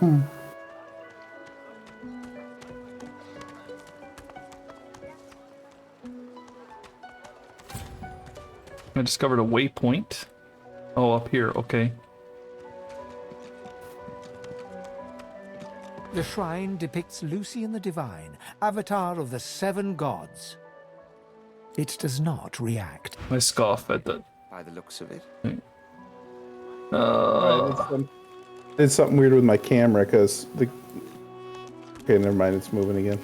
Speaker 1: discovered a waypoint. Oh, up here, okay.
Speaker 4: The shrine depicts Lucian the Divine, avatar of the 7 gods. It does not react.
Speaker 1: I scoff at that.
Speaker 3: By the looks of it.
Speaker 2: Did something weird with my camera because the. Okay, never mind. It's moving again.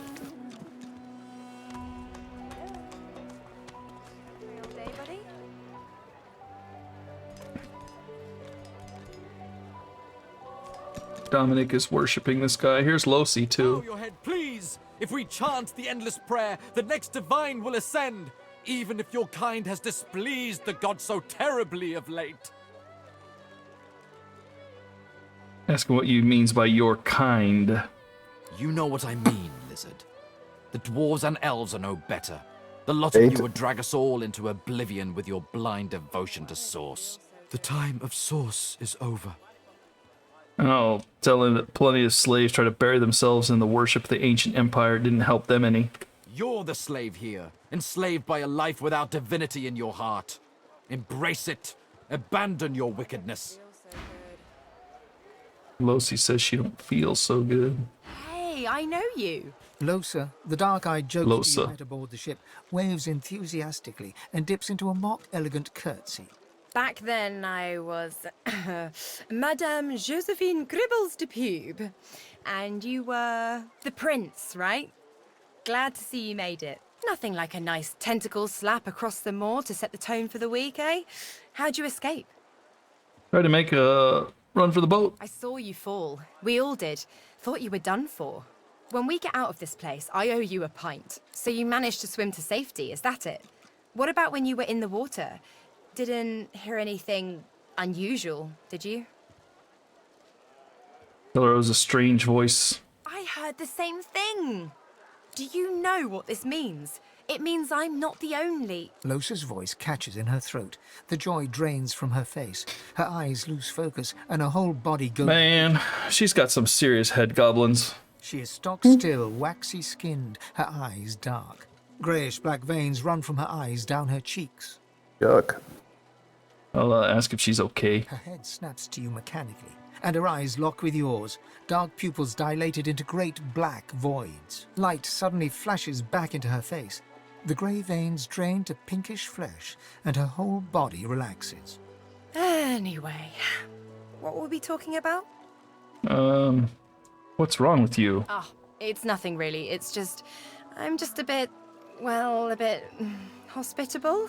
Speaker 1: Dominic is worshipping this guy. Here's Losi, too.
Speaker 17: Bow your head, please! If we chant the endless prayer, the next divine will ascend, even if your kind has displeased the god so terribly of late.
Speaker 1: Asking what you means by your kind.
Speaker 17: You know what I mean, lizard. The dwarves and elves are no better. The lot of you would drag us all into oblivion with your blind devotion to Source. The time of Source is over.
Speaker 1: Oh, telling that plenty of slaves try to bury themselves in the worship of the ancient empire didn't help them any.
Speaker 17: You're the slave here, enslaved by a life without divinity in your heart. Embrace it. Abandon your wickedness.
Speaker 1: Losi says she don't feel so good.
Speaker 18: Hey, I know you.
Speaker 4: Losa, the dark-eyed joker you
Speaker 1: Losa.
Speaker 4: met aboard the ship, waves enthusiastically and dips into a mock elegant curtsy.
Speaker 18: Back then I was Madame Josephine Gribbles de Pube. And you were the prince, right? Glad to see you made it. Nothing like a nice tentacle slap across the moor to set the tone for the week, eh? How'd you escape?
Speaker 1: Tried to make a run for the boat.
Speaker 18: I saw you fall. We all did. Thought you were done for. When we get out of this place, I owe you a pint. So you managed to swim to safety, is that it? What about when you were in the water? Didn't hear anything unusual, did you?
Speaker 1: There was a strange voice
Speaker 18: heard the same thing. Do you know what this means? It means I'm not the only.
Speaker 4: Losa's voice catches in her throat. The joy drains from her face. Her eyes lose focus, and her whole body goes...
Speaker 1: Man, she's got some serious head goblins.
Speaker 4: She is stock still, waxy skinned, her eyes dark. Greyish black veins run from her eyes down her cheeks.
Speaker 2: Yuck.
Speaker 1: I'll ask if she's okay.
Speaker 4: Her head snaps to you mechanically, and her eyes lock with yours. Dark pupils dilated into great black voids. Light suddenly flashes back into her face. The grey veins drain to pinkish flesh, and her whole body relaxes.
Speaker 18: Anyway, what were we talking about?
Speaker 1: What's wrong with you?
Speaker 18: Oh, it's nothing really. It's just, I'm just a bit, well, a bit hospitable.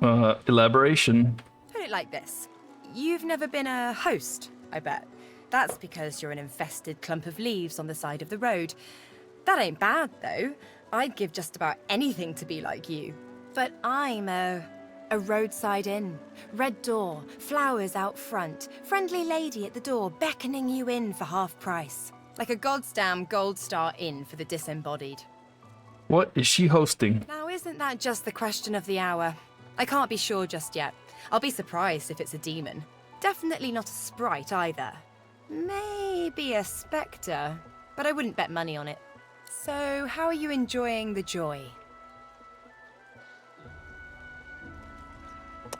Speaker 1: Elaboration.
Speaker 18: Put it like this. You've never been a host, I bet. That's because you're an infested clump of leaves on the side of the road. That ain't bad, though. I'd give just about anything to be like you. But I'm a roadside inn. Red door, flowers out front, friendly lady at the door beckoning you in for half price. Like a goddamn gold star inn for the disembodied.
Speaker 1: What is she hosting?
Speaker 18: Now, isn't that just the question of the hour? I can't be sure just yet. I'll be surprised if it's a demon. Definitely not a sprite either. Maybe a spectre, but I wouldn't bet money on it. So, how are you enjoying the joy?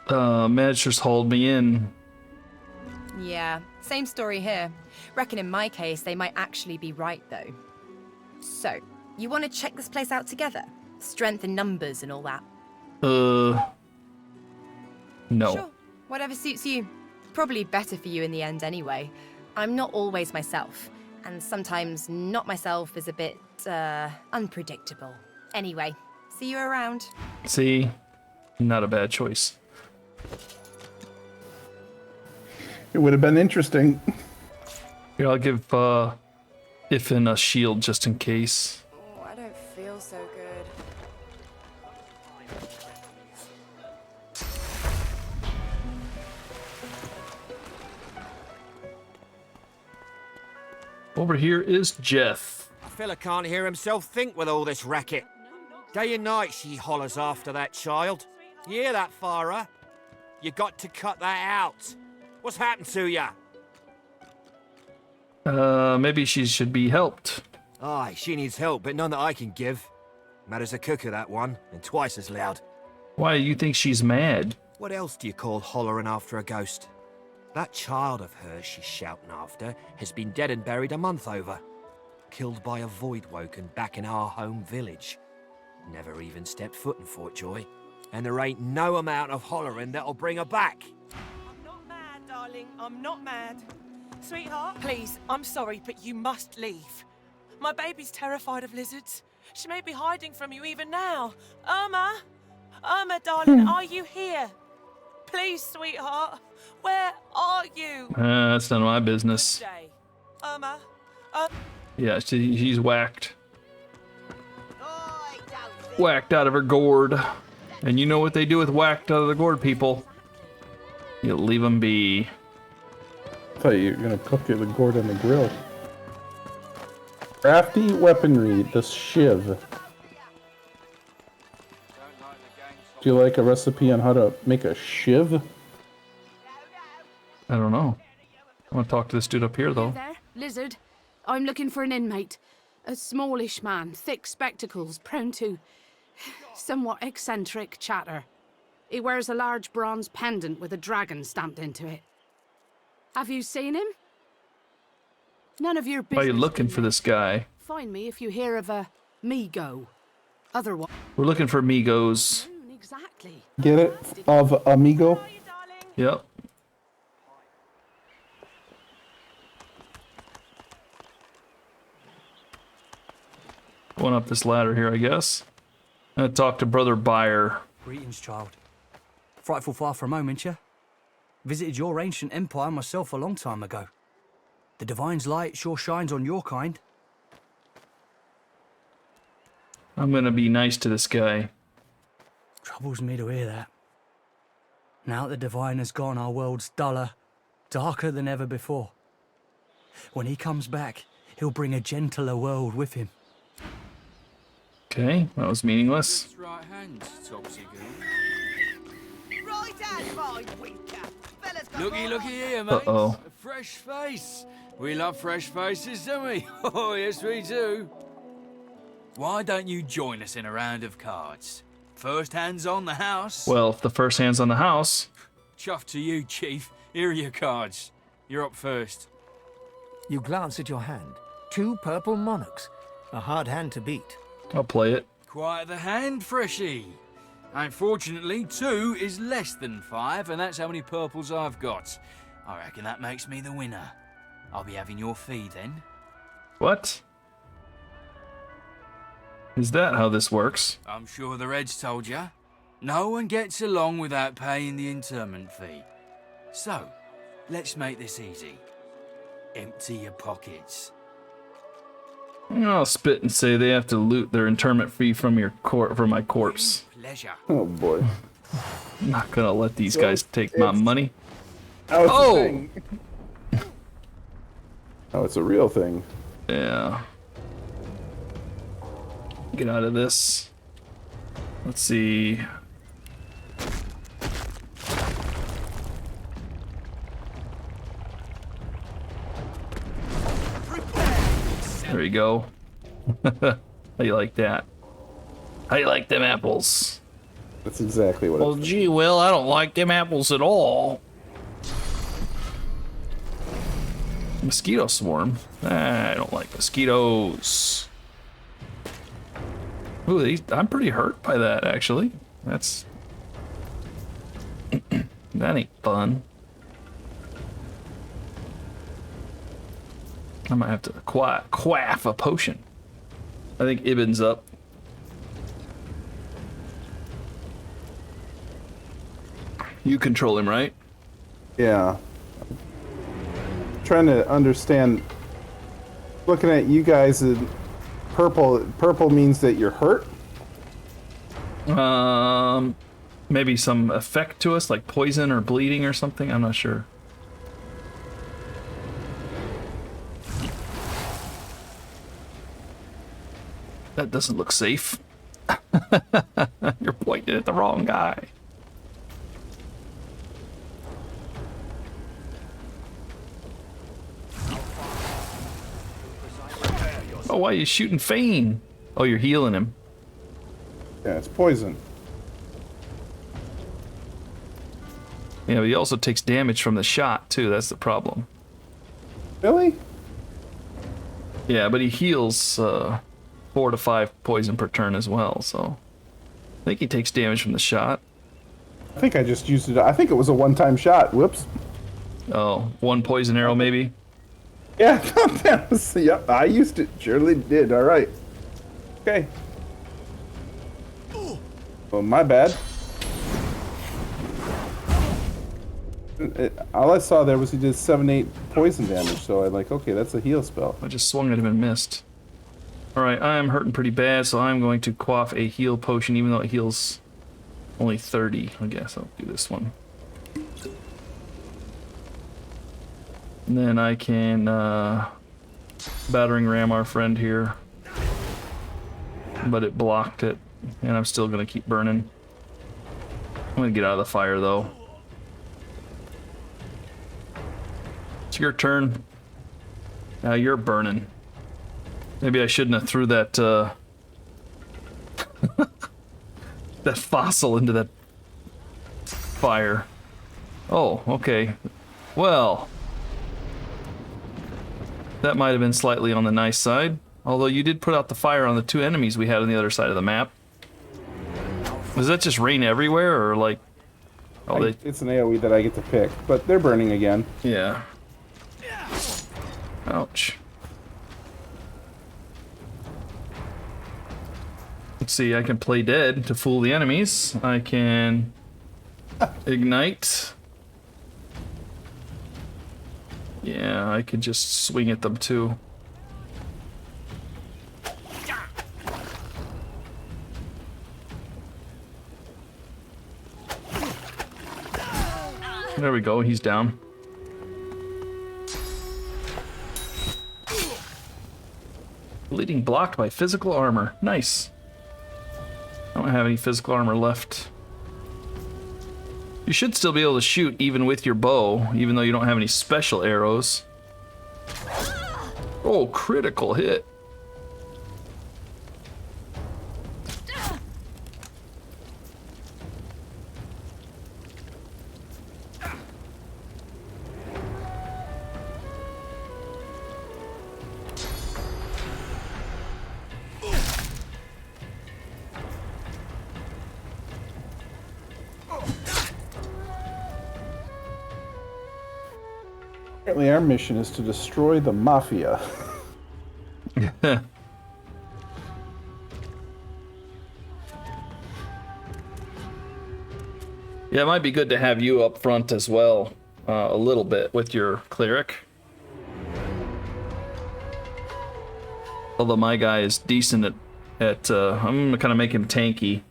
Speaker 1: Managers hauled me in.
Speaker 18: Yeah, same story here. Reckon in my case, they might actually be right, though. So, you want to check this place out together? Strength in numbers and all that?
Speaker 1: No.
Speaker 18: Sure, whatever suits you. Probably better for you in the end anyway. I'm not always myself, and sometimes not myself is a bit, unpredictable. Anyway, see you around.
Speaker 1: See? Not a bad choice.
Speaker 2: It would have been interesting.
Speaker 1: Here, I'll give Ifin a shield just in case.
Speaker 18: Oh, I don't feel so good.
Speaker 1: Over here is Jeff.
Speaker 19: A fella can't hear himself think with all this racket. Day and night she hollers after that child. You hear that, Farah? You got to cut that out. What's happened to ya?
Speaker 1: Maybe she should be helped.
Speaker 19: Aye, she needs help, but none that I can give. Mad as a cooker, that one, and twice as loud.
Speaker 1: Why do you think she's mad?
Speaker 19: What else do you call hollering after a ghost? That child of hers she's shouting after has been dead and buried a month over. Killed by a void woken back in our home village. Never even stepped foot in Fort Joy. And there ain't no amount of hollering that'll bring her back.
Speaker 20: I'm not mad, darling. I'm not mad. Sweetheart, please, I'm sorry, but you must leave. My baby's terrified of lizards. She may be hiding from you even now. Irma! Irma, darling, are you here? Please, sweetheart. Where are you?
Speaker 1: That's none of my business.
Speaker 20: Good day. Irma.
Speaker 1: Yeah, she's whacked. Whacked out of her gourd. And you know what they do with whacked out of the gourd, people. You leave them be.
Speaker 2: I thought you were gonna cook the gourd on the grill. Crafty weaponry, the shiv. Do you like a recipe on how to make a shiv?
Speaker 1: I don't know. I want to talk to this dude up here, though.
Speaker 21: There, lizard. I'm looking for an inmate. A smallish man, thick spectacles, prone to somewhat eccentric chatter. He wears a large bronze pendant with a dragon stamped into it. Have you seen him? None of your business.
Speaker 1: Why are you looking for this guy?
Speaker 21: Find me if you hear of a Migo. Otherwise.
Speaker 1: We're looking for Migos.
Speaker 21: Exactly.
Speaker 2: Get it? Of Amigo?
Speaker 1: Yep. Going up this ladder here, I guess. I'm gonna talk to Brother Buyer.
Speaker 22: Greetings, child. Frightful far for a moment, yeah? Visited your ancient empire myself a long time ago. The Divine's light sure shines on your kind.
Speaker 1: I'm gonna be nice to this guy.
Speaker 22: Troubles me to hear that. Now that the Divine has gone, our world's duller, darker than ever before. When he comes back, he'll bring a gentler world with him.
Speaker 1: Okay, that was meaningless.
Speaker 17: Right hand, Topsy girl.
Speaker 10: Right hand, my winker. Fella's got
Speaker 17: Looky here, mate.
Speaker 1: Uh-oh.
Speaker 17: A fresh face. We love fresh faces, don't we? Oh, yes, we do. Why don't you join us in a round of cards? First hands on the house.
Speaker 1: Well, if the first hand's on the house.
Speaker 17: Chuff to you, Chief. Here are your cards. You're up first.
Speaker 4: You glance at your hand. 2 purple monarchs. A hard hand to beat.
Speaker 1: I'll play it.
Speaker 17: Quite the hand, Freshy. Unfortunately, 2 is less than 5, and that's how many purples I've got. I reckon that makes me the winner. I'll be having your fee then.
Speaker 1: What? Is that how this works?
Speaker 17: I'm sure the Reds told you. No one gets along without paying the interment fee. So, let's make this easy. Empty your pockets.
Speaker 1: I'll spit and say they have to loot their interment fee from my corpse.
Speaker 17: Pleasure.
Speaker 2: Oh boy.
Speaker 1: I'm not gonna let these guys take my money.
Speaker 2: Oh! Oh, it's a real thing.
Speaker 1: Yeah. Get out of this. Let's see. There you go. How you like that? How you like them apples?
Speaker 2: That's exactly what
Speaker 1: Well, gee, Will, I don't like them apples at all. Mosquito swarm? I don't like mosquitoes. Ooh, I'm pretty hurt by that, actually. That's... that ain't fun. I might have to quaff a potion. I think Ibn's up. You control him, right?
Speaker 2: Yeah. Trying to understand. Looking at you guys, purple means that you're hurt.
Speaker 1: Maybe some effect to us, like poison or bleeding or something. I'm not sure. That doesn't look safe. You're pointing at the wrong guy. Oh, why are you shooting Fane? Oh, you're healing him.
Speaker 2: Yeah, it's poison.
Speaker 1: Yeah, but he also takes damage from the shot, too. That's the problem.
Speaker 2: Really?
Speaker 1: Yeah, but he heals 4 to 5 poison per turn as well, so... I think he takes damage from the shot.
Speaker 2: I think I just used it. I think it was a one-time shot. Whoops.
Speaker 1: Oh, 1 poison arrow, maybe?
Speaker 2: Yeah, that was... Yep, I used it. Surely did. All right. Okay. Well, my bad. All I saw there was he did 7-8 poison damage, so I'm like, okay, that's a heal spell.
Speaker 1: I just swung at him and missed. Alright, I am hurting pretty bad, so I'm going to quaff a heal potion, even though it heals only 30. I guess I'll do this one. And then I can battering ram our friend here. But it blocked it, and I'm still going to keep burning. I'm going to get out of the fire, though. It's your turn. Now you're burning. Maybe I shouldn't have threw that that fossil into that fire. Oh, okay. Well, that might have been slightly on the nice side. Although you did put out the fire on the 2 enemies we had on the other side of the map. Does that just rain everywhere, or like... Oh,
Speaker 2: it's an AoE that I get to pick, but they're burning again.
Speaker 1: Yeah. Ouch. Let's see, I can play dead to fool the enemies. I can ignite. Yeah, I could just swing at them too. There we go, he's down. Bleeding blocked by physical armor. Nice. I don't have any physical armor left. You should still be able to shoot even with your bow, even though you don't have any special arrows. Oh, critical hit.
Speaker 2: Apparently our mission is to destroy the Mafia.
Speaker 1: Yeah, it might be good to have you up front as well, a little bit with your cleric. Although my guy is decent at I'm gonna kind of make him tanky,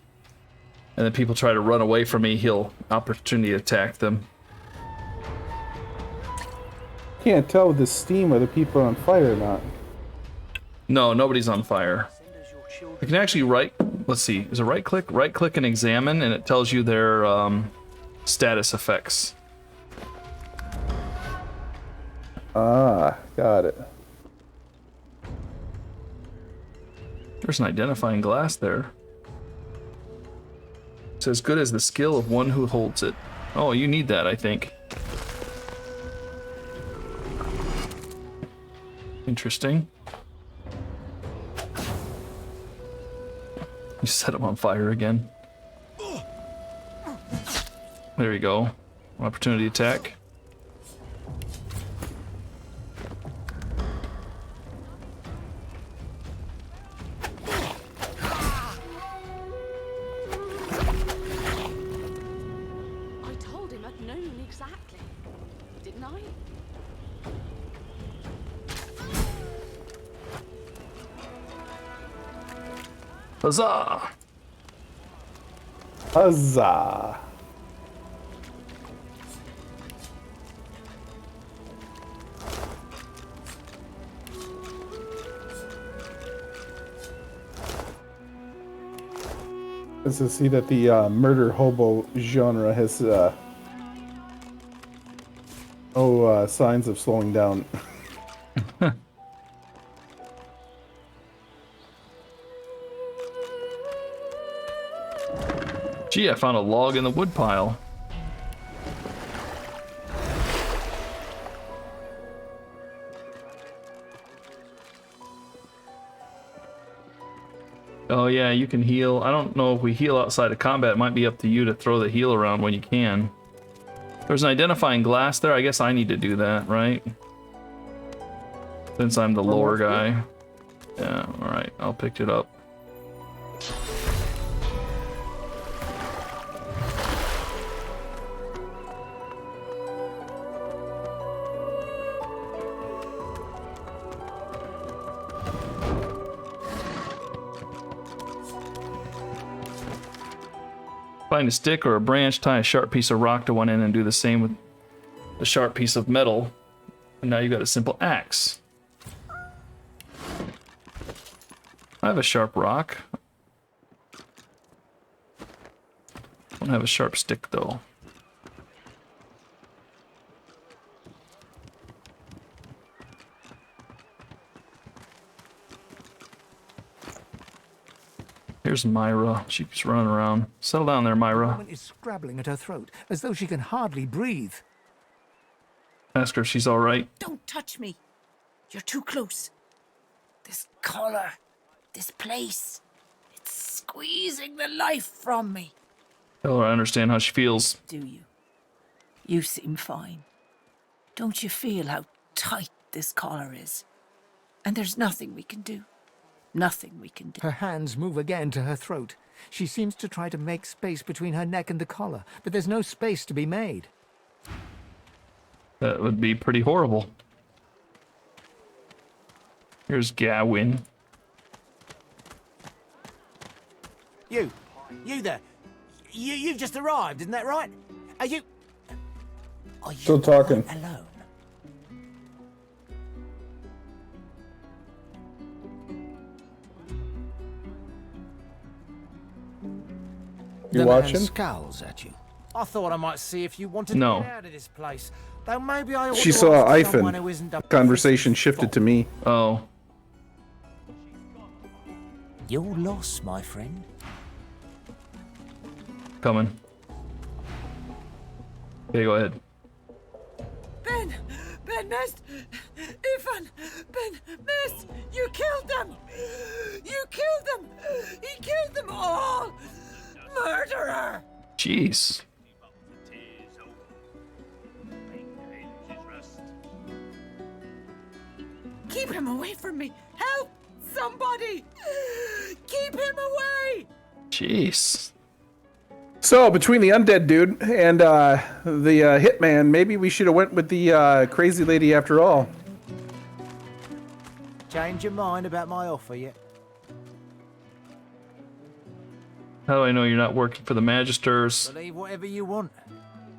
Speaker 1: and then people try to run away from me, he'll opportunity attack them.
Speaker 2: Can't tell with the steam whether people are on fire or not.
Speaker 1: No, nobody's on fire. You can actually let's see, is it right click and examine, and it tells you their status effects.
Speaker 2: Ah, got it.
Speaker 1: There's an identifying glass there. It's as good as the skill of one who holds it. Oh, you need that, I think. Interesting. You set him on fire again. There you go. Opportunity attack.
Speaker 21: I told him at noon exactly, didn't I?
Speaker 1: Huzzah!
Speaker 2: Huzzah! It's to see that the murder hobo genre has no signs of slowing down.
Speaker 1: Gee, I found a log in the wood pile. Oh yeah, you can heal. I don't know if we heal outside of combat. It might be up to you to throw the heal around when you can. There's an identifying glass there. I guess I need to do that, right? Since I'm the lower guy. Yeah, alright. I'll pick it up. Find a stick or a branch, tie a sharp piece of rock to one end, and do the same with a sharp piece of metal. And now you've got a simple axe. I have a sharp rock. I don't have a sharp stick, though. Here's Myra. She keeps running around. Settle down there, Myra.
Speaker 4: The woman is scrabbling at her throat, as though she can hardly breathe.
Speaker 1: Ask her if she's all right.
Speaker 16: Don't touch me. You're too close. This collar, this place, it's squeezing the life from me.
Speaker 1: Tell her I understand how she feels.
Speaker 16: Do you? You seem fine. Don't you feel how tight this collar is? And there's nothing we can do. Nothing we can do.
Speaker 4: Her hands move again to her throat. She seems to try to make space between her neck and the collar, but there's no space to be made.
Speaker 1: That would be pretty horrible. Here's Gawain.
Speaker 19: You there. You've just arrived, isn't that right? Are you
Speaker 2: Still talking.
Speaker 19: alone?
Speaker 2: You
Speaker 6: the
Speaker 2: watching?
Speaker 6: man scowls at you. I thought I might see if you wanted
Speaker 1: No.
Speaker 6: to get out of this place. Though maybe I ought
Speaker 2: She
Speaker 6: to
Speaker 2: saw
Speaker 6: ask someone who
Speaker 2: Ivan.
Speaker 6: isn't a
Speaker 2: Conversation shifted to me.
Speaker 1: Oh.
Speaker 6: You're lost, my friend.
Speaker 1: Coming. Okay, go ahead.
Speaker 10: Ben! Ben missed! Ivan! Ben missed! You killed them! You killed them! He killed them all! Murderer!
Speaker 1: Jeez.
Speaker 10: Keep him away from me! Help! Somebody! Keep him away!
Speaker 1: Jeez.
Speaker 2: So between the undead dude and the hitman, maybe we should have went with the crazy lady after all.
Speaker 6: Change your mind about my offer yet?
Speaker 1: How do I know you're not working for the Magisters?
Speaker 6: Believe whatever you want.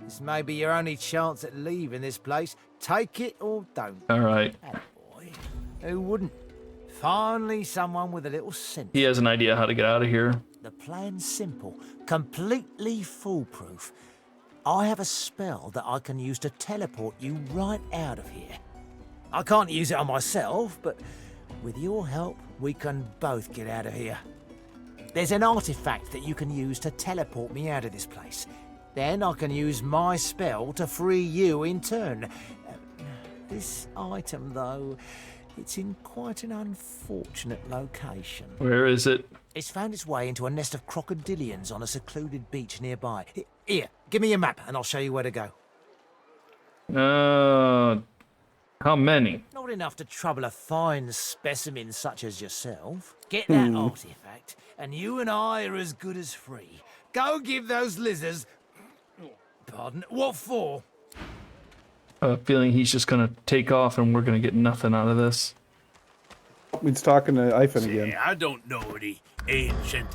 Speaker 6: This may be your only chance at leaving this place. Take it or don't.
Speaker 1: All right.
Speaker 6: Attaboy. Who wouldn't? Finally, someone with a little sense.
Speaker 1: He has an idea how to get out of here.
Speaker 6: The plan's simple, completely foolproof. I have a spell that I can use to teleport you right out of here. I can't use it on myself, but with your help, we can both get out of here. There's an artifact that you can use to teleport me out of this place. Then I can use my spell to free you in turn. This item, though, it's in quite an unfortunate location.
Speaker 1: Where is it?
Speaker 6: It's found its way into a nest of crocodilians on a secluded beach nearby. Here, give me a map and I'll show you where to go.
Speaker 1: How many?
Speaker 6: Not enough to trouble a fine specimen such as yourself. Get that artifact, and you and I are as good as free. Go give those lizards... Pardon, what for?
Speaker 1: I have a feeling he's just gonna take off and we're gonna get nothing out of this.
Speaker 2: He's talking to Ivan again.
Speaker 13: I don't know the ancient...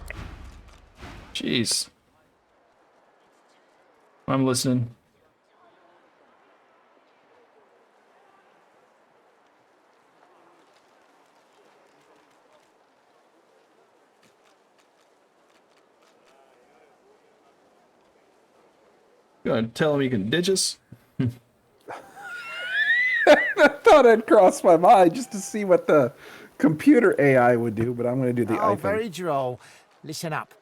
Speaker 1: Jeez. I'm listening. You gonna tell him he can ditch us?
Speaker 2: I thought I'd cross my mind just to see what the computer AI would do, but I'm going to do the
Speaker 6: Oh,
Speaker 2: Ivan.
Speaker 6: very droll. Listen up.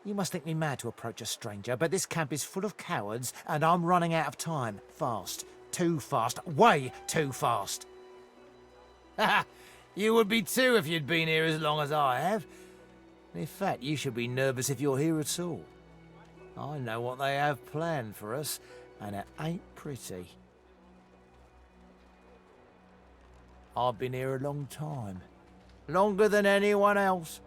Speaker 6: You must think me mad to approach a stranger, but this camp is full of cowards, and I'm running out of time. Fast. Too fast. Way too fast. Haha. You would be too if you'd been here as long as I have. In fact, you should be nervous if you're here at all. I know what they have planned for us, and it ain't pretty. I've been here a long time. Longer than anyone else.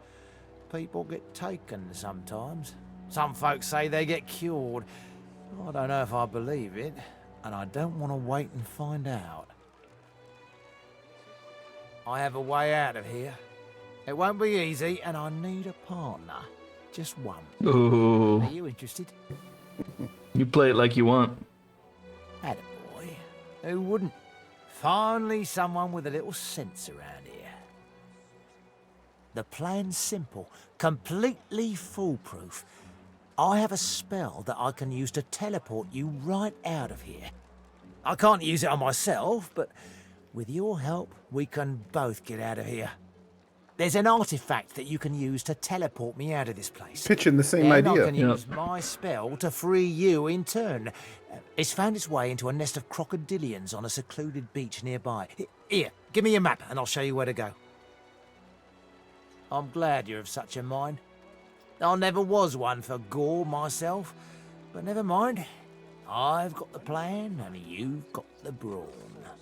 Speaker 6: People get taken sometimes. Some folks say they get cured. I don't know if I believe it, and I don't want to wait and find out. I have a way out of here. It won't be easy, and I need a partner. Just one.
Speaker 1: Ooh.
Speaker 6: Are you interested?
Speaker 1: You play it like you want.
Speaker 6: Attaboy. Who wouldn't? Finally, someone with a little sense around here. The plan's simple, completely foolproof. I have a spell that I can use to teleport you right out of here. I can't use it on myself, but with your help, we can both get out of here. There's an artifact that you can use to teleport me out of this place.
Speaker 2: Pitching the same
Speaker 6: Then
Speaker 2: idea.
Speaker 6: I can use my spell to free you in turn. It's found its way into a nest of crocodilians on a secluded beach nearby. Here, give me a map and I'll show you where to go. I'm glad you're of such a mind. I never was one for gore myself, but never mind. I've got the plan and you've got the brawn.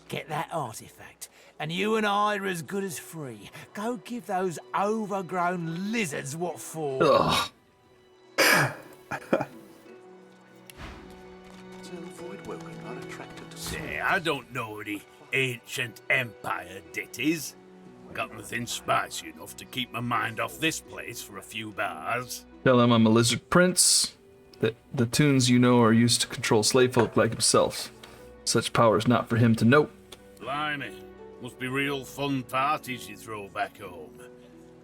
Speaker 6: Get that artifact, and you and I are as good as free. Go give those overgrown lizards what for.
Speaker 1: Ugh.
Speaker 13: Say, I don't know the ancient empire ditties. Got nothing spicy enough to keep my mind off this place for a few bars.
Speaker 1: Tell him I'm a lizard prince. That the tunes you know are used to control slave folk like himself. Such power is not for him to know.
Speaker 13: Blimey, must be real fun parties you throw back home.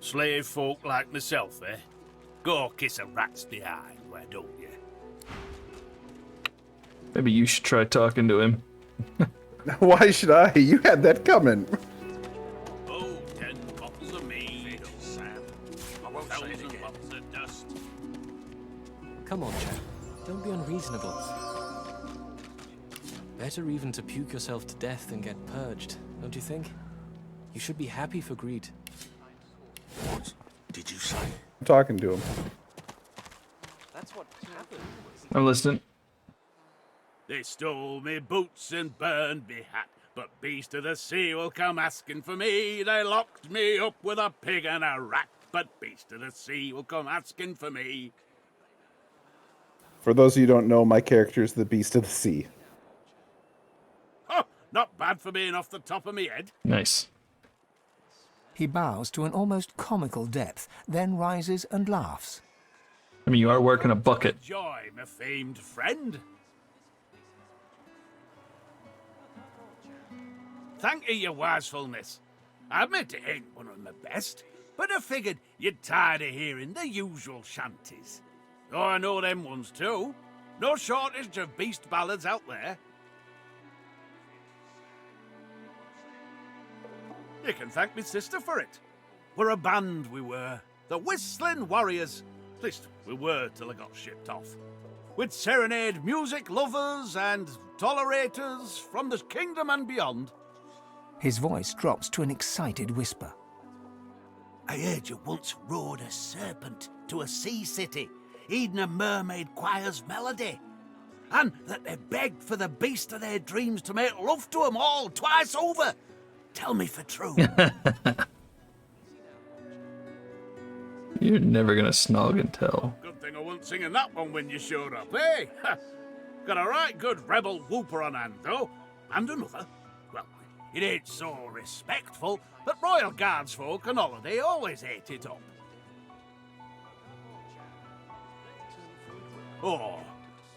Speaker 13: Slave folk like myself, eh? Go kiss a rat's behind, why don't you?
Speaker 1: Maybe you should try talking to him.
Speaker 2: Why should I? You had that coming.
Speaker 13: Oh, 10 pots of mead, oh Sam. I won't say it again. Pots of dust.
Speaker 11: Come on, chap. Don't be unreasonable. Better even to puke yourself to death than get purged, don't you think? You should be happy for greed.
Speaker 13: What did you say?
Speaker 2: I'm talking to him.
Speaker 11: That's what happened.
Speaker 1: I'm listening.
Speaker 13: They stole me boots and burned me hat, but beast of the sea will come asking for me. They locked me up with a pig and a rat, but beast of the sea will come asking for me.
Speaker 2: For those of you who don't know, my character is the Beast of the Sea.
Speaker 13: Oh, not bad for being off the top of me head.
Speaker 1: Nice.
Speaker 4: He bows to an almost comical depth, then rises and laughs.
Speaker 1: I mean, you are working a bucket.
Speaker 13: Joy, my famed friend. Thank you, your wisefulness. I admit it ain't one of my best, but I figured you'd tired of hearing the usual shanties. Oh, I know them ones too. No shortage of beast ballads out there. You can thank me sister for it. We're a band, we were. The Whistling Warriors. At least we were till I got shipped off. We'd serenade music lovers and tolerators from the kingdom and beyond.
Speaker 4: His voice drops to an excited whisper.
Speaker 12: I heard you once rode a serpent to a sea city, heeding a mermaid choir's melody. And that they begged for the beast of their dreams to make love to 'em all twice over. Tell me for true.
Speaker 1: You're never gonna snog and tell.
Speaker 13: Good thing I wasn't singing that one when you showed up, eh? Got a right good rebel whooper on hand, though. And another. Well, it ain't so respectful, but Royal Guards folk on holiday always ate it up. Oh,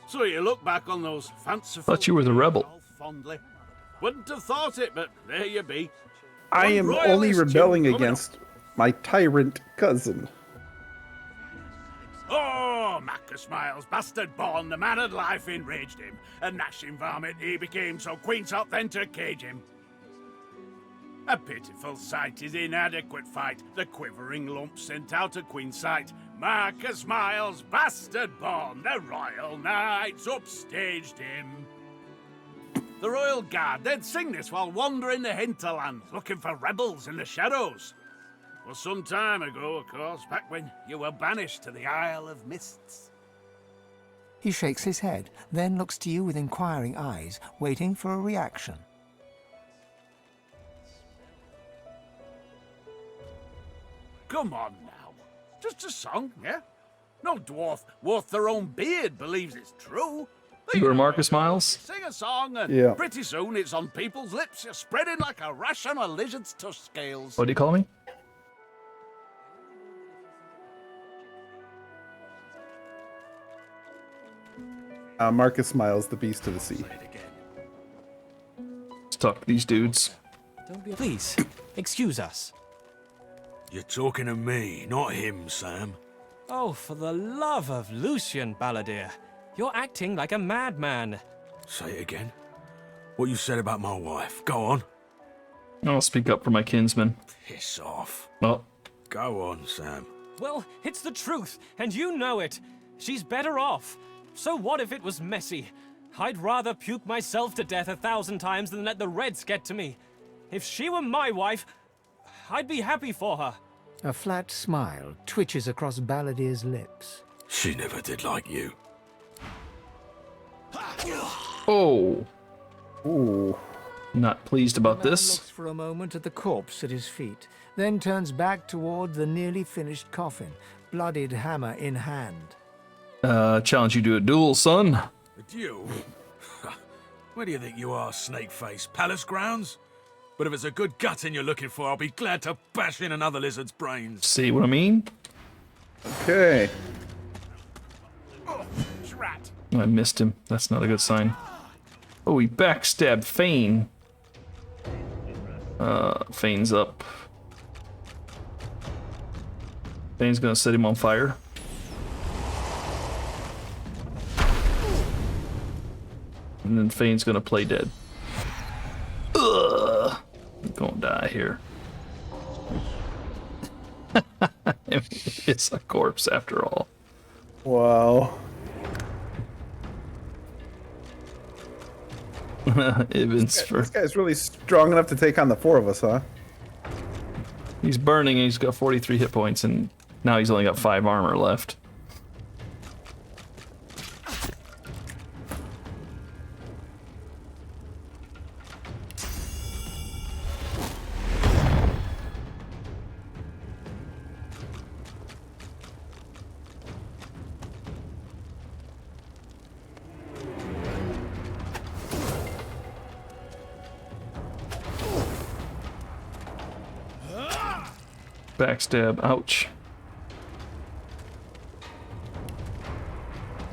Speaker 13: so you look back on those fanciful...
Speaker 1: Thought you were the rebel.
Speaker 13: Fondly. Wouldn't have thought it, but there you be.
Speaker 2: I am only rebelling against my tyrant cousin.
Speaker 13: Oh, Macca Miles, bastard born, the man of life enraged him. A gnashing varmint he became, so Queen sought then to cage him. A pitiful sight, his inadequate fight, the quivering lump sent out of Queen's sight. Marcus Miles, bastard born, the royal knights upstaged him. The Royal Guard, they'd sing this while wandering the hinterlands, looking for rebels in the shadows. Well, some time ago, of course, back when you were banished to the Isle of Mists.
Speaker 4: He shakes his head, then looks to you with inquiring eyes, waiting for a reaction.
Speaker 13: Come on now. Just a song, yeah? No dwarf worth their own beard believes it's true.
Speaker 1: You were Marcus Miles?
Speaker 13: Sing a song and
Speaker 1: Yeah.
Speaker 13: pretty soon it's on people's lips. You're spreading like a rash on a lizard's tush scales.
Speaker 1: What do you call me?
Speaker 2: Marcus Miles, the Beast of the Sea.
Speaker 1: Let's talk to these dudes.
Speaker 11: Don't be... Please, excuse us.
Speaker 13: You're talking to me, not him, Sam.
Speaker 11: Oh, for the love of Lucian, Balladeer. You're acting like a madman.
Speaker 13: Say it again. What you said about my wife. Go on.
Speaker 1: I'll speak up for my kinsman.
Speaker 13: Piss off.
Speaker 1: Oh.
Speaker 13: Go on, Sam.
Speaker 11: Well, it's the truth, and you know it. She's better off. So what if it was messy? I'd rather puke myself to death 1,000 times than let the Reds get to me. If she were my wife, I'd be happy for her.
Speaker 4: A flat smile twitches across Balladeer's lips.
Speaker 13: She never did like you.
Speaker 1: Oh.
Speaker 2: Ooh.
Speaker 1: Not pleased about
Speaker 4: The man
Speaker 1: this.
Speaker 4: looks for a moment at the corpse at his feet, then turns back toward the nearly finished coffin, bloodied hammer in hand.
Speaker 1: Challenge you to a duel, son.
Speaker 13: A duel? Where do you think you are, Snakeface? Palace grounds? But if it's a good gutting you're looking for, I'll be glad to bash in another lizard's brains.
Speaker 1: See what I mean?
Speaker 2: Okay.
Speaker 13: Oh, drat.
Speaker 1: I missed him. That's not a good sign. Oh, he backstabbed Fane. Fane's up. Fane's gonna set him on fire. and then Fane's gonna play dead. Ugh. I'm gonna die here. It's a corpse after all.
Speaker 2: Wow.
Speaker 1: Evans
Speaker 2: This guy's really strong enough to take on the four of us, huh?
Speaker 1: He's burning and he's got 43 hit points, and now he's only got 5 armor left. Backstab, ouch.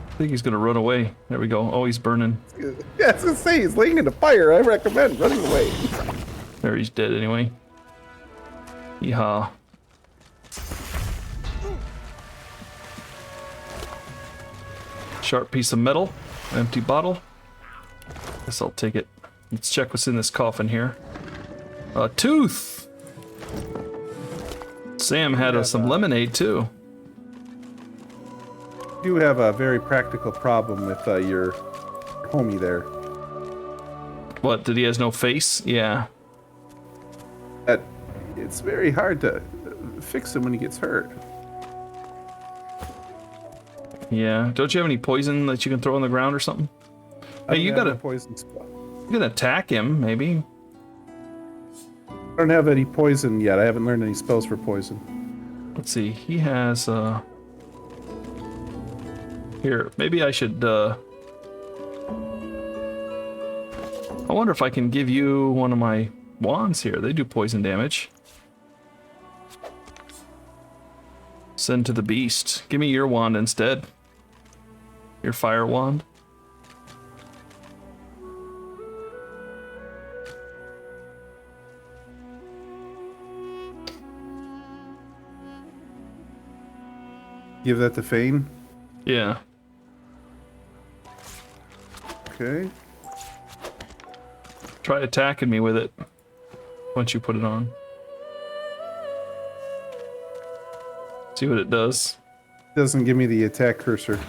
Speaker 1: I think he's gonna run away. There we go. Oh, he's burning.
Speaker 2: Yeah, I was gonna say, he's laying in the fire. I recommend running away.
Speaker 1: There, he's dead anyway. Yeehaw. Sharp piece of metal. Empty bottle. Guess I'll take it. Let's check what's in this coffin here. A tooth! Sam had some lemonade too.
Speaker 2: You have a very practical problem with your homie there.
Speaker 1: What, that he has no face? Yeah.
Speaker 2: It's very hard to fix him when he gets hurt.
Speaker 1: Yeah. Don't you have any poison that you can throw on the ground or something? Hey, you gotta
Speaker 2: poison spell.
Speaker 1: You can attack him, maybe.
Speaker 2: I don't have any poison yet. I haven't learned any spells for poison.
Speaker 1: Let's see. He has here, maybe I should I wonder if I can give you one of my wands here. They do poison damage. Send to the beast. Give me your wand instead. Your fire wand.
Speaker 2: Give that to Fane?
Speaker 1: Yeah.
Speaker 2: Okay.
Speaker 1: Try attacking me with it once you put it on. See what it does.
Speaker 2: Doesn't give me the attack cursor.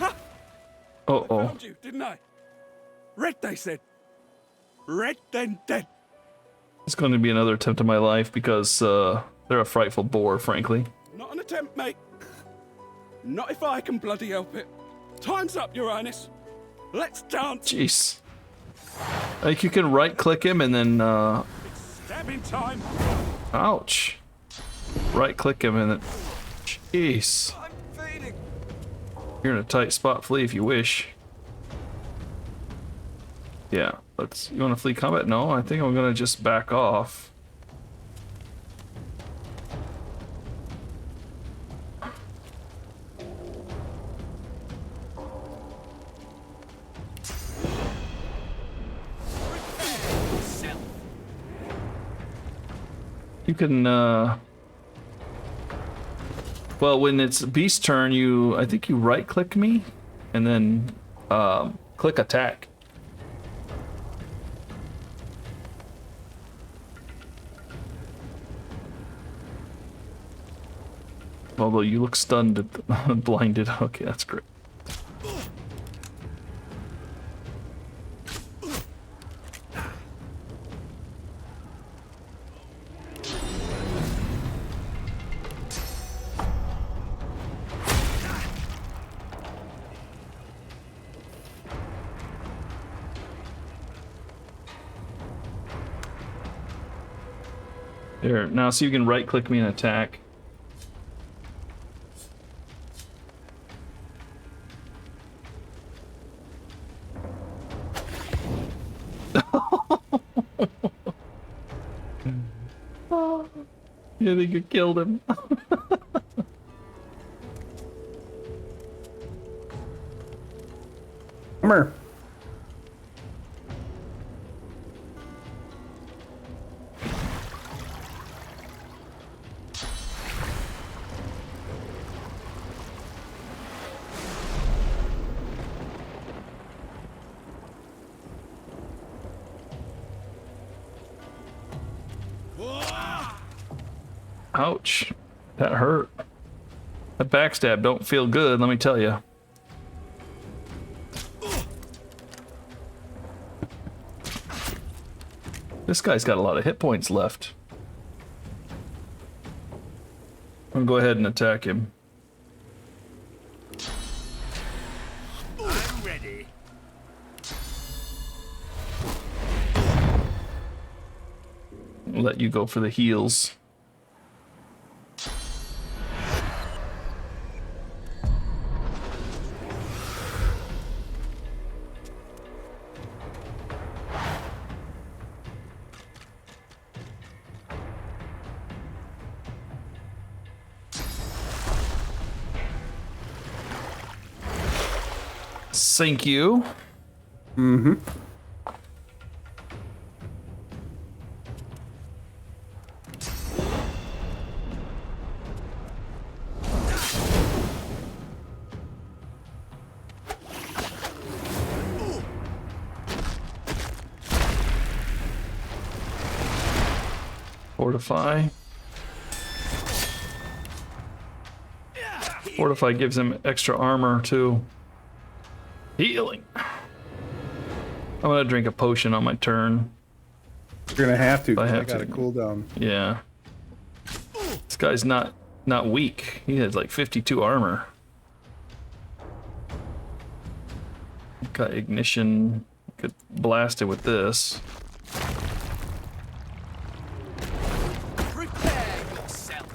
Speaker 1: Uh-oh.
Speaker 13: I found you, didn't I? Red, they said. Red, then dead.
Speaker 1: It's going to be another attempt of my life because they're a frightful bore, frankly.
Speaker 13: Not an attempt, mate. Not if I can bloody help it. Time's up, Your Highness. Let's dance.
Speaker 1: Jeez. Like you can right-click him and then
Speaker 13: Stabbing time.
Speaker 1: ouch. Right-click him and then jeez. You're in a tight spot. Flee if you wish. Yeah, you want to flee combat? No, I think I'm gonna just back off. You can, well, when it's beast turn, I think you right-click me, and then, click attack. Although you look stunned, blinded. Okay, that's great. There, now see you can right-click me and attack. You think you killed him?
Speaker 2: Hammer.
Speaker 1: Ouch. That hurt. That backstab don't feel good, let me tell you. This guy's got a lot of hit points left. I'm gonna go ahead and attack him.
Speaker 13: I'm ready.
Speaker 1: I'll let you go for the heals. Thank you.
Speaker 2: Mm-hmm.
Speaker 1: Fortify. Fortify gives him extra armor too. Healing. I'm gonna drink a potion on my turn.
Speaker 2: You're gonna have to.
Speaker 1: I
Speaker 2: 'Cause
Speaker 1: have
Speaker 2: I got
Speaker 1: to.
Speaker 2: a cooldown.
Speaker 1: Yeah. This guy's not weak. He has like 52 armor. Got ignition. Could blast it with this.
Speaker 6: Prepare yourself.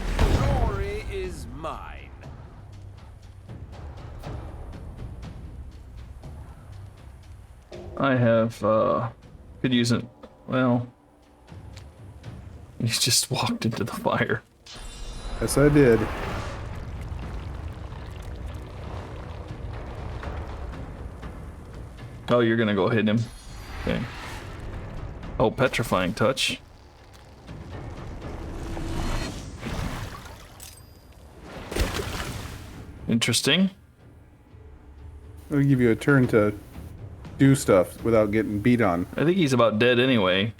Speaker 6: Glory is mine.
Speaker 1: I have, could use it. Well, he's just walked into the fire.
Speaker 2: Yes, I did.
Speaker 1: Oh, you're gonna go hit him. Okay. Oh, petrifying touch. Interesting.
Speaker 2: It'll give you a turn to do stuff without getting beat on.
Speaker 1: I think he's about dead anyway.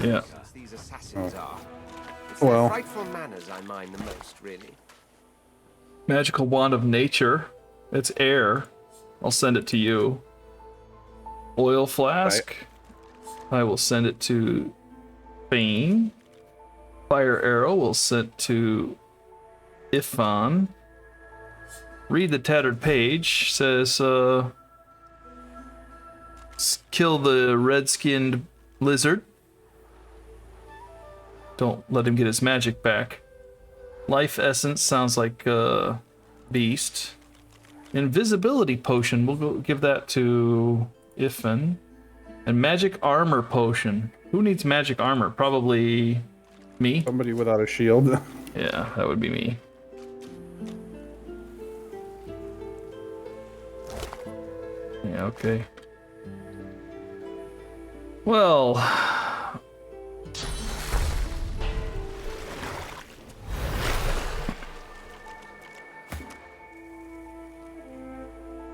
Speaker 1: Yeah.
Speaker 3: These assassins are. It's
Speaker 1: Well.
Speaker 3: their frightful manners I mind the most, really.
Speaker 1: Magical wand of nature. It's air. I'll send it to you. Oil flask. I will send it to Bane. Fire arrow will send to Ifan. Read the tattered page. Says, kill the red-skinned lizard. Don't let him get his magic back. Life essence sounds like beast. Invisibility potion, we'll go give that to Ifan. And magic armor potion. Who needs magic armor? Probably me.
Speaker 2: Somebody without a shield.
Speaker 1: Yeah, that would be me. Yeah, okay. Well,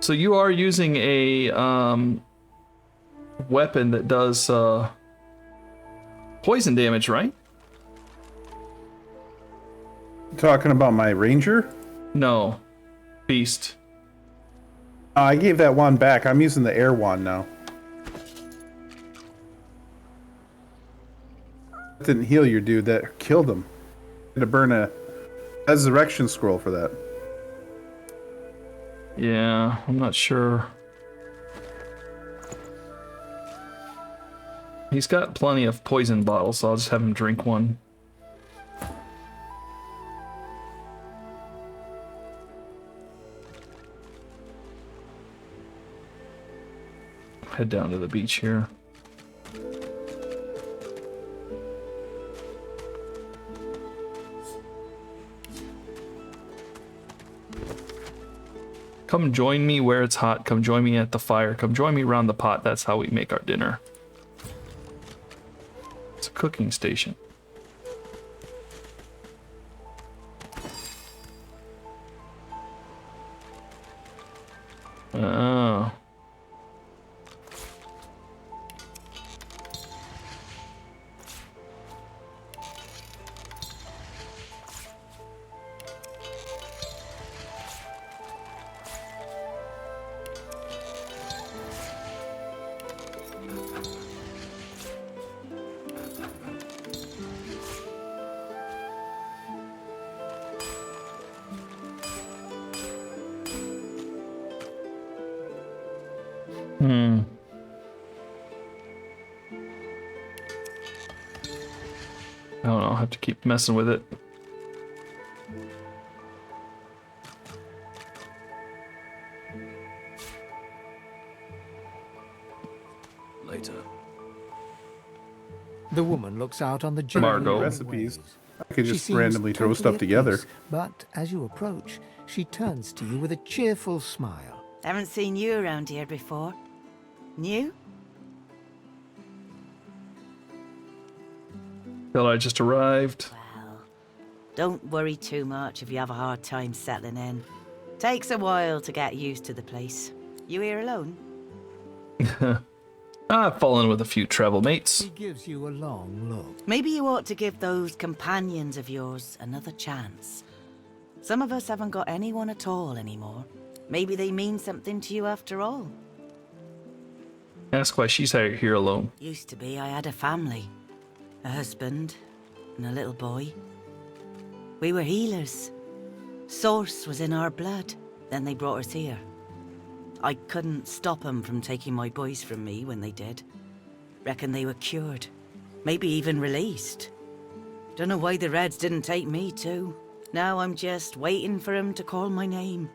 Speaker 1: so you are using a weapon that does poison damage, right?
Speaker 2: Talking about my ranger?
Speaker 1: No, beast.
Speaker 2: I gave that wand back. I'm using the air wand now. That didn't heal your dude. That killed him. Had to burn a resurrection scroll for that.
Speaker 1: Yeah, I'm not sure. He's got plenty of poison bottles, so I'll just have him drink one. Head down to the beach here. Come join me where it's hot. Come join me at the fire. Come join me around the pot. That's how we make our dinner. It's a cooking station. Oh. Hmm. I don't know, I'll have to keep messing with it.
Speaker 14: Later.
Speaker 4: The woman looks out on the
Speaker 1: Margot.
Speaker 2: Recipes. I could
Speaker 4: She
Speaker 2: just
Speaker 4: seems
Speaker 2: randomly throw
Speaker 4: totally
Speaker 2: stuff
Speaker 4: at
Speaker 2: together.
Speaker 4: peace, but as you approach, she turns to you with a cheerful smile.
Speaker 7: Haven't seen you around here before. New?
Speaker 1: Thought I just arrived.
Speaker 7: Don't worry too much if you have a hard time settling in. Takes a while to get used to the place. You here alone?
Speaker 1: I've fallen with a few travel mates.
Speaker 4: She gives you a long look.
Speaker 7: Maybe you ought to give those companions of yours another chance. Some of us haven't got anyone at all anymore. Maybe they mean something to you after all.
Speaker 1: Ask why she's here alone.
Speaker 7: Used to be I had a family. A husband and a little boy. We were healers. Source was in our blood. Then they brought us here. I couldn't stop them from taking my boys from me when they did. Reckon they were cured. Maybe even released. Don't know why the Reds didn't take me too. Now I'm just waiting for them to call my name.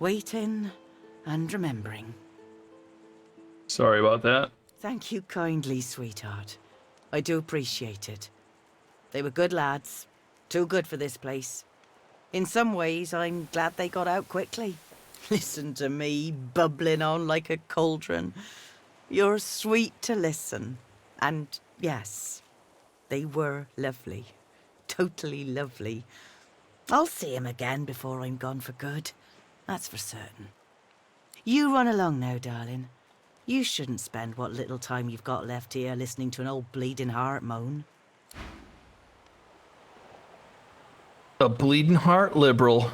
Speaker 7: Waiting and remembering.
Speaker 1: Sorry about that.
Speaker 7: Thank you kindly, sweetheart. I do appreciate it. They were good lads. Too good for this place. In some ways, I'm glad they got out quickly. Listen to me, bubbling on like a cauldron. You're sweet to listen. And yes, they were lovely. Totally lovely. I'll see him again before I'm gone for good. That's for certain. You run along now, darling. You shouldn't spend what little time you've got left here listening to an old bleeding heart moan.
Speaker 1: A bleeding heart liberal.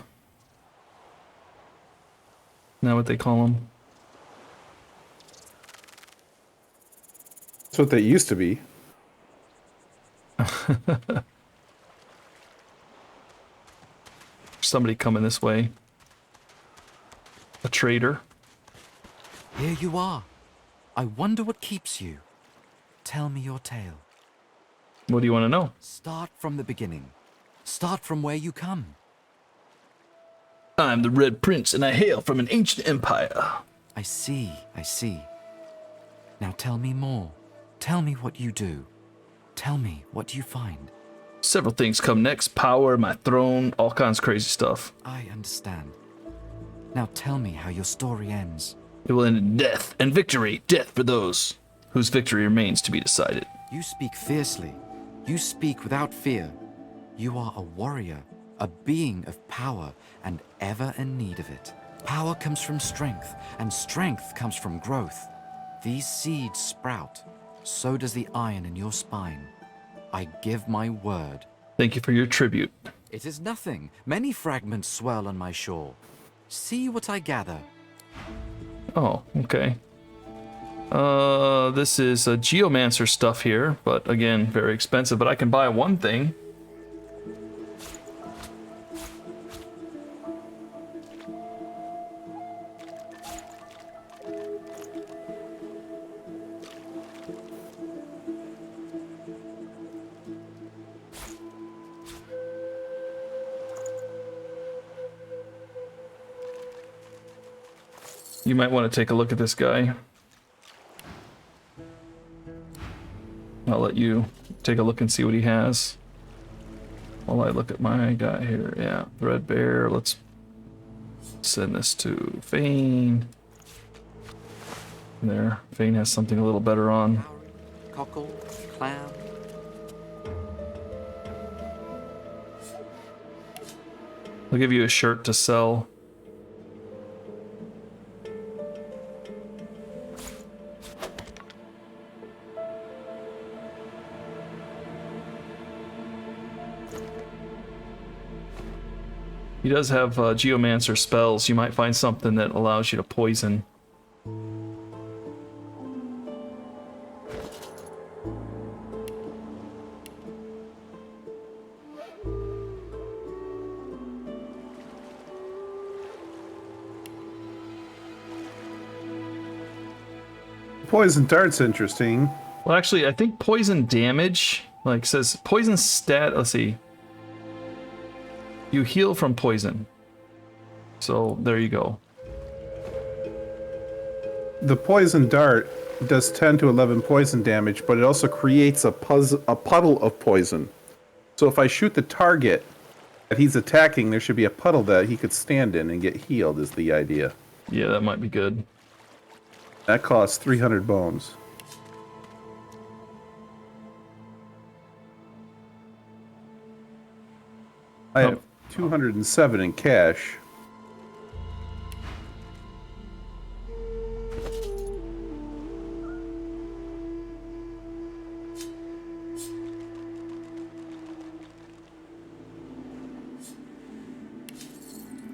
Speaker 1: Now what they call them?
Speaker 2: That's what they used to be.
Speaker 1: Somebody coming this way. A traitor.
Speaker 17: Here you are. I wonder what keeps you. Tell me your tale.
Speaker 1: What do you want to know?
Speaker 17: Start from the beginning. Start from where you come.
Speaker 1: I'm the Red Prince, and I hail from an ancient empire.
Speaker 17: I see, I see. Now tell me more. Tell me what you do. Tell me what you find.
Speaker 1: Several things come next. Power, my throne, all kinds of crazy stuff.
Speaker 17: I understand. Now tell me how your story ends.
Speaker 1: It will end in death and victory. Death for those whose victory remains to be decided.
Speaker 17: You speak fiercely. You speak without fear. You are a warrior, a being of power, and ever in need of it. Power comes from strength, and strength comes from growth. These seeds sprout. So does the iron in your spine. I give my word.
Speaker 1: Thank you for your tribute.
Speaker 17: It is nothing. Many fragments swirl on my shore. See what I gather.
Speaker 1: Oh, okay. This is a geomancer stuff here, but again, very expensive. But I can buy one thing. You might want to take a look at this guy. I'll let you take a look and see what he has. While I look at my guy here. Yeah, Threadbare. Let's send this to Fane. There. Fane has something a little better on.
Speaker 17: Cockle, clam.
Speaker 1: I'll give you a shirt to sell. He does have geomancer spells. You might find something that allows you to poison.
Speaker 2: Poison dart's interesting.
Speaker 1: Well, actually, I think poison damage, like says poison stat. Let's see. You heal from poison. So there you go.
Speaker 2: The poison dart does 10 to 11 poison damage, but it also creates a puddle of poison. So if I shoot the target that he's attacking, there should be a puddle that he could stand in and get healed, is the idea.
Speaker 1: Yeah, that might be good.
Speaker 2: That costs 300 bones. I have 207 in cash.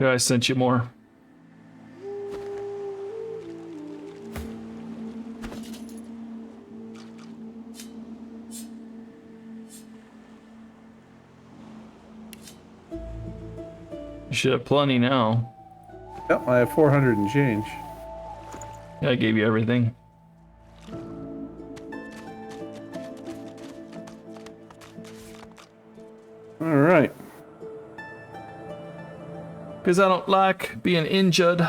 Speaker 1: Yeah, I sent you more. You should have plenty now.
Speaker 2: Yep, I have 400 and change.
Speaker 1: Yeah, I gave you everything.
Speaker 2: All right.
Speaker 1: Because I don't like being injured.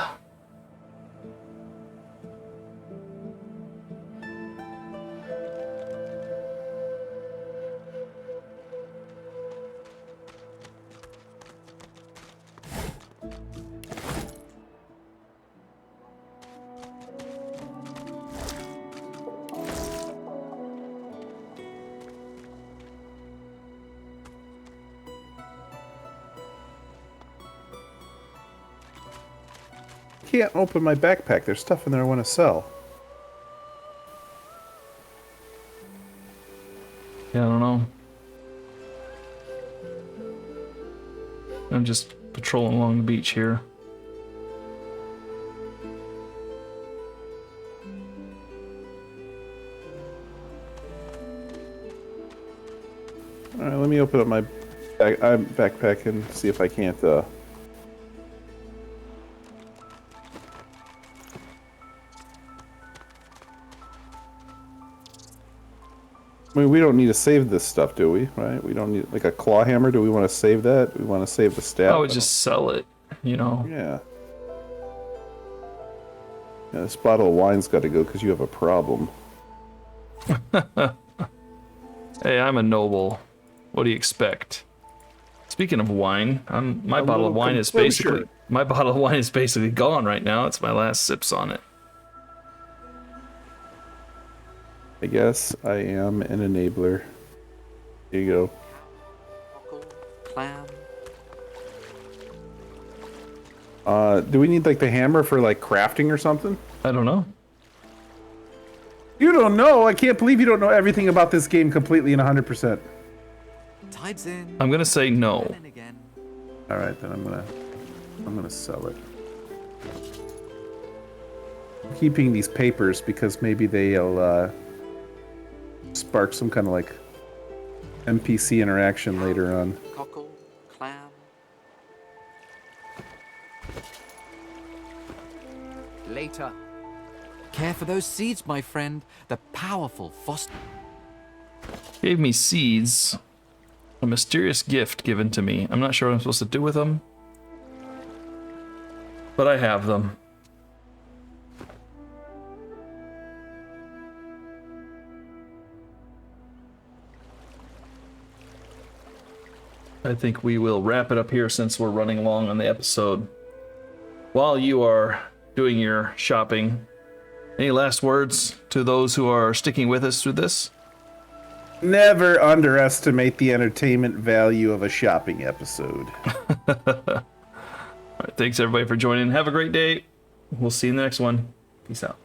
Speaker 2: Can't open my backpack. There's stuff in there I want to sell.
Speaker 1: Yeah, I don't know. I'm just patrolling along the beach here.
Speaker 2: All right, let me open up my backpack and see if I can't. I mean, we don't need to save this stuff, do we? Right? We don't need like a claw hammer. Do we want to save that? We want to save the staff.
Speaker 1: I would just sell it, you know.
Speaker 2: Yeah. Yeah, this bottle of wine's got to go because you have a problem.
Speaker 1: Hey, I'm a noble. What do you expect? Speaking of wine, my bottle of wine is basically gone right now. It's my last sips on it.
Speaker 2: I guess I am an enabler. Here you go.
Speaker 8: Clam.
Speaker 2: Do we need like the hammer for like crafting or something?
Speaker 1: I don't know.
Speaker 2: You don't know? I can't believe you don't know everything about this game completely and 100%.
Speaker 8: Tides in.
Speaker 1: I'm gonna say no.
Speaker 2: All right, then I'm gonna sell it. I'm keeping these papers because maybe they'll spark some kind of like NPC interaction later on.
Speaker 8: Cockle, clam.
Speaker 9: Later.
Speaker 17: Care for those seeds, my friend. The powerful foster.
Speaker 1: Gave me seeds. A mysterious gift given to me. I'm not sure what I'm supposed to do with them. But I have them. I think we will wrap it up here since we're running long on the episode. While you are doing your shopping, any last words to those who are sticking with us through this?
Speaker 2: Never underestimate the entertainment value of a shopping episode.
Speaker 1: All right, thanks everybody for joining. Have a great day. We'll see you in the next one. Peace out.